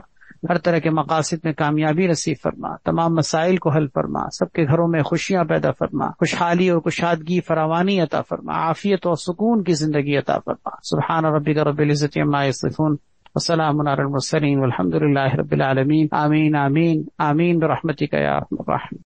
ہر طرح کے مقاصد میں کامیابی نصیب فرما، تمام مسائل کو حل فرما، سب کے گھروں میں خوشیاں پیدا فرما، خوشحالی اور کشادگی فراوانی عطا فرما، عافیت اور سکون کی زندگی عطا فرما۔ سبحان ربک رب العزت عما یصفون وسلام علی المرسلین والحمد للہ رب العالمین. آمین آمین آمین برحمتک یا ارحم الراحمین.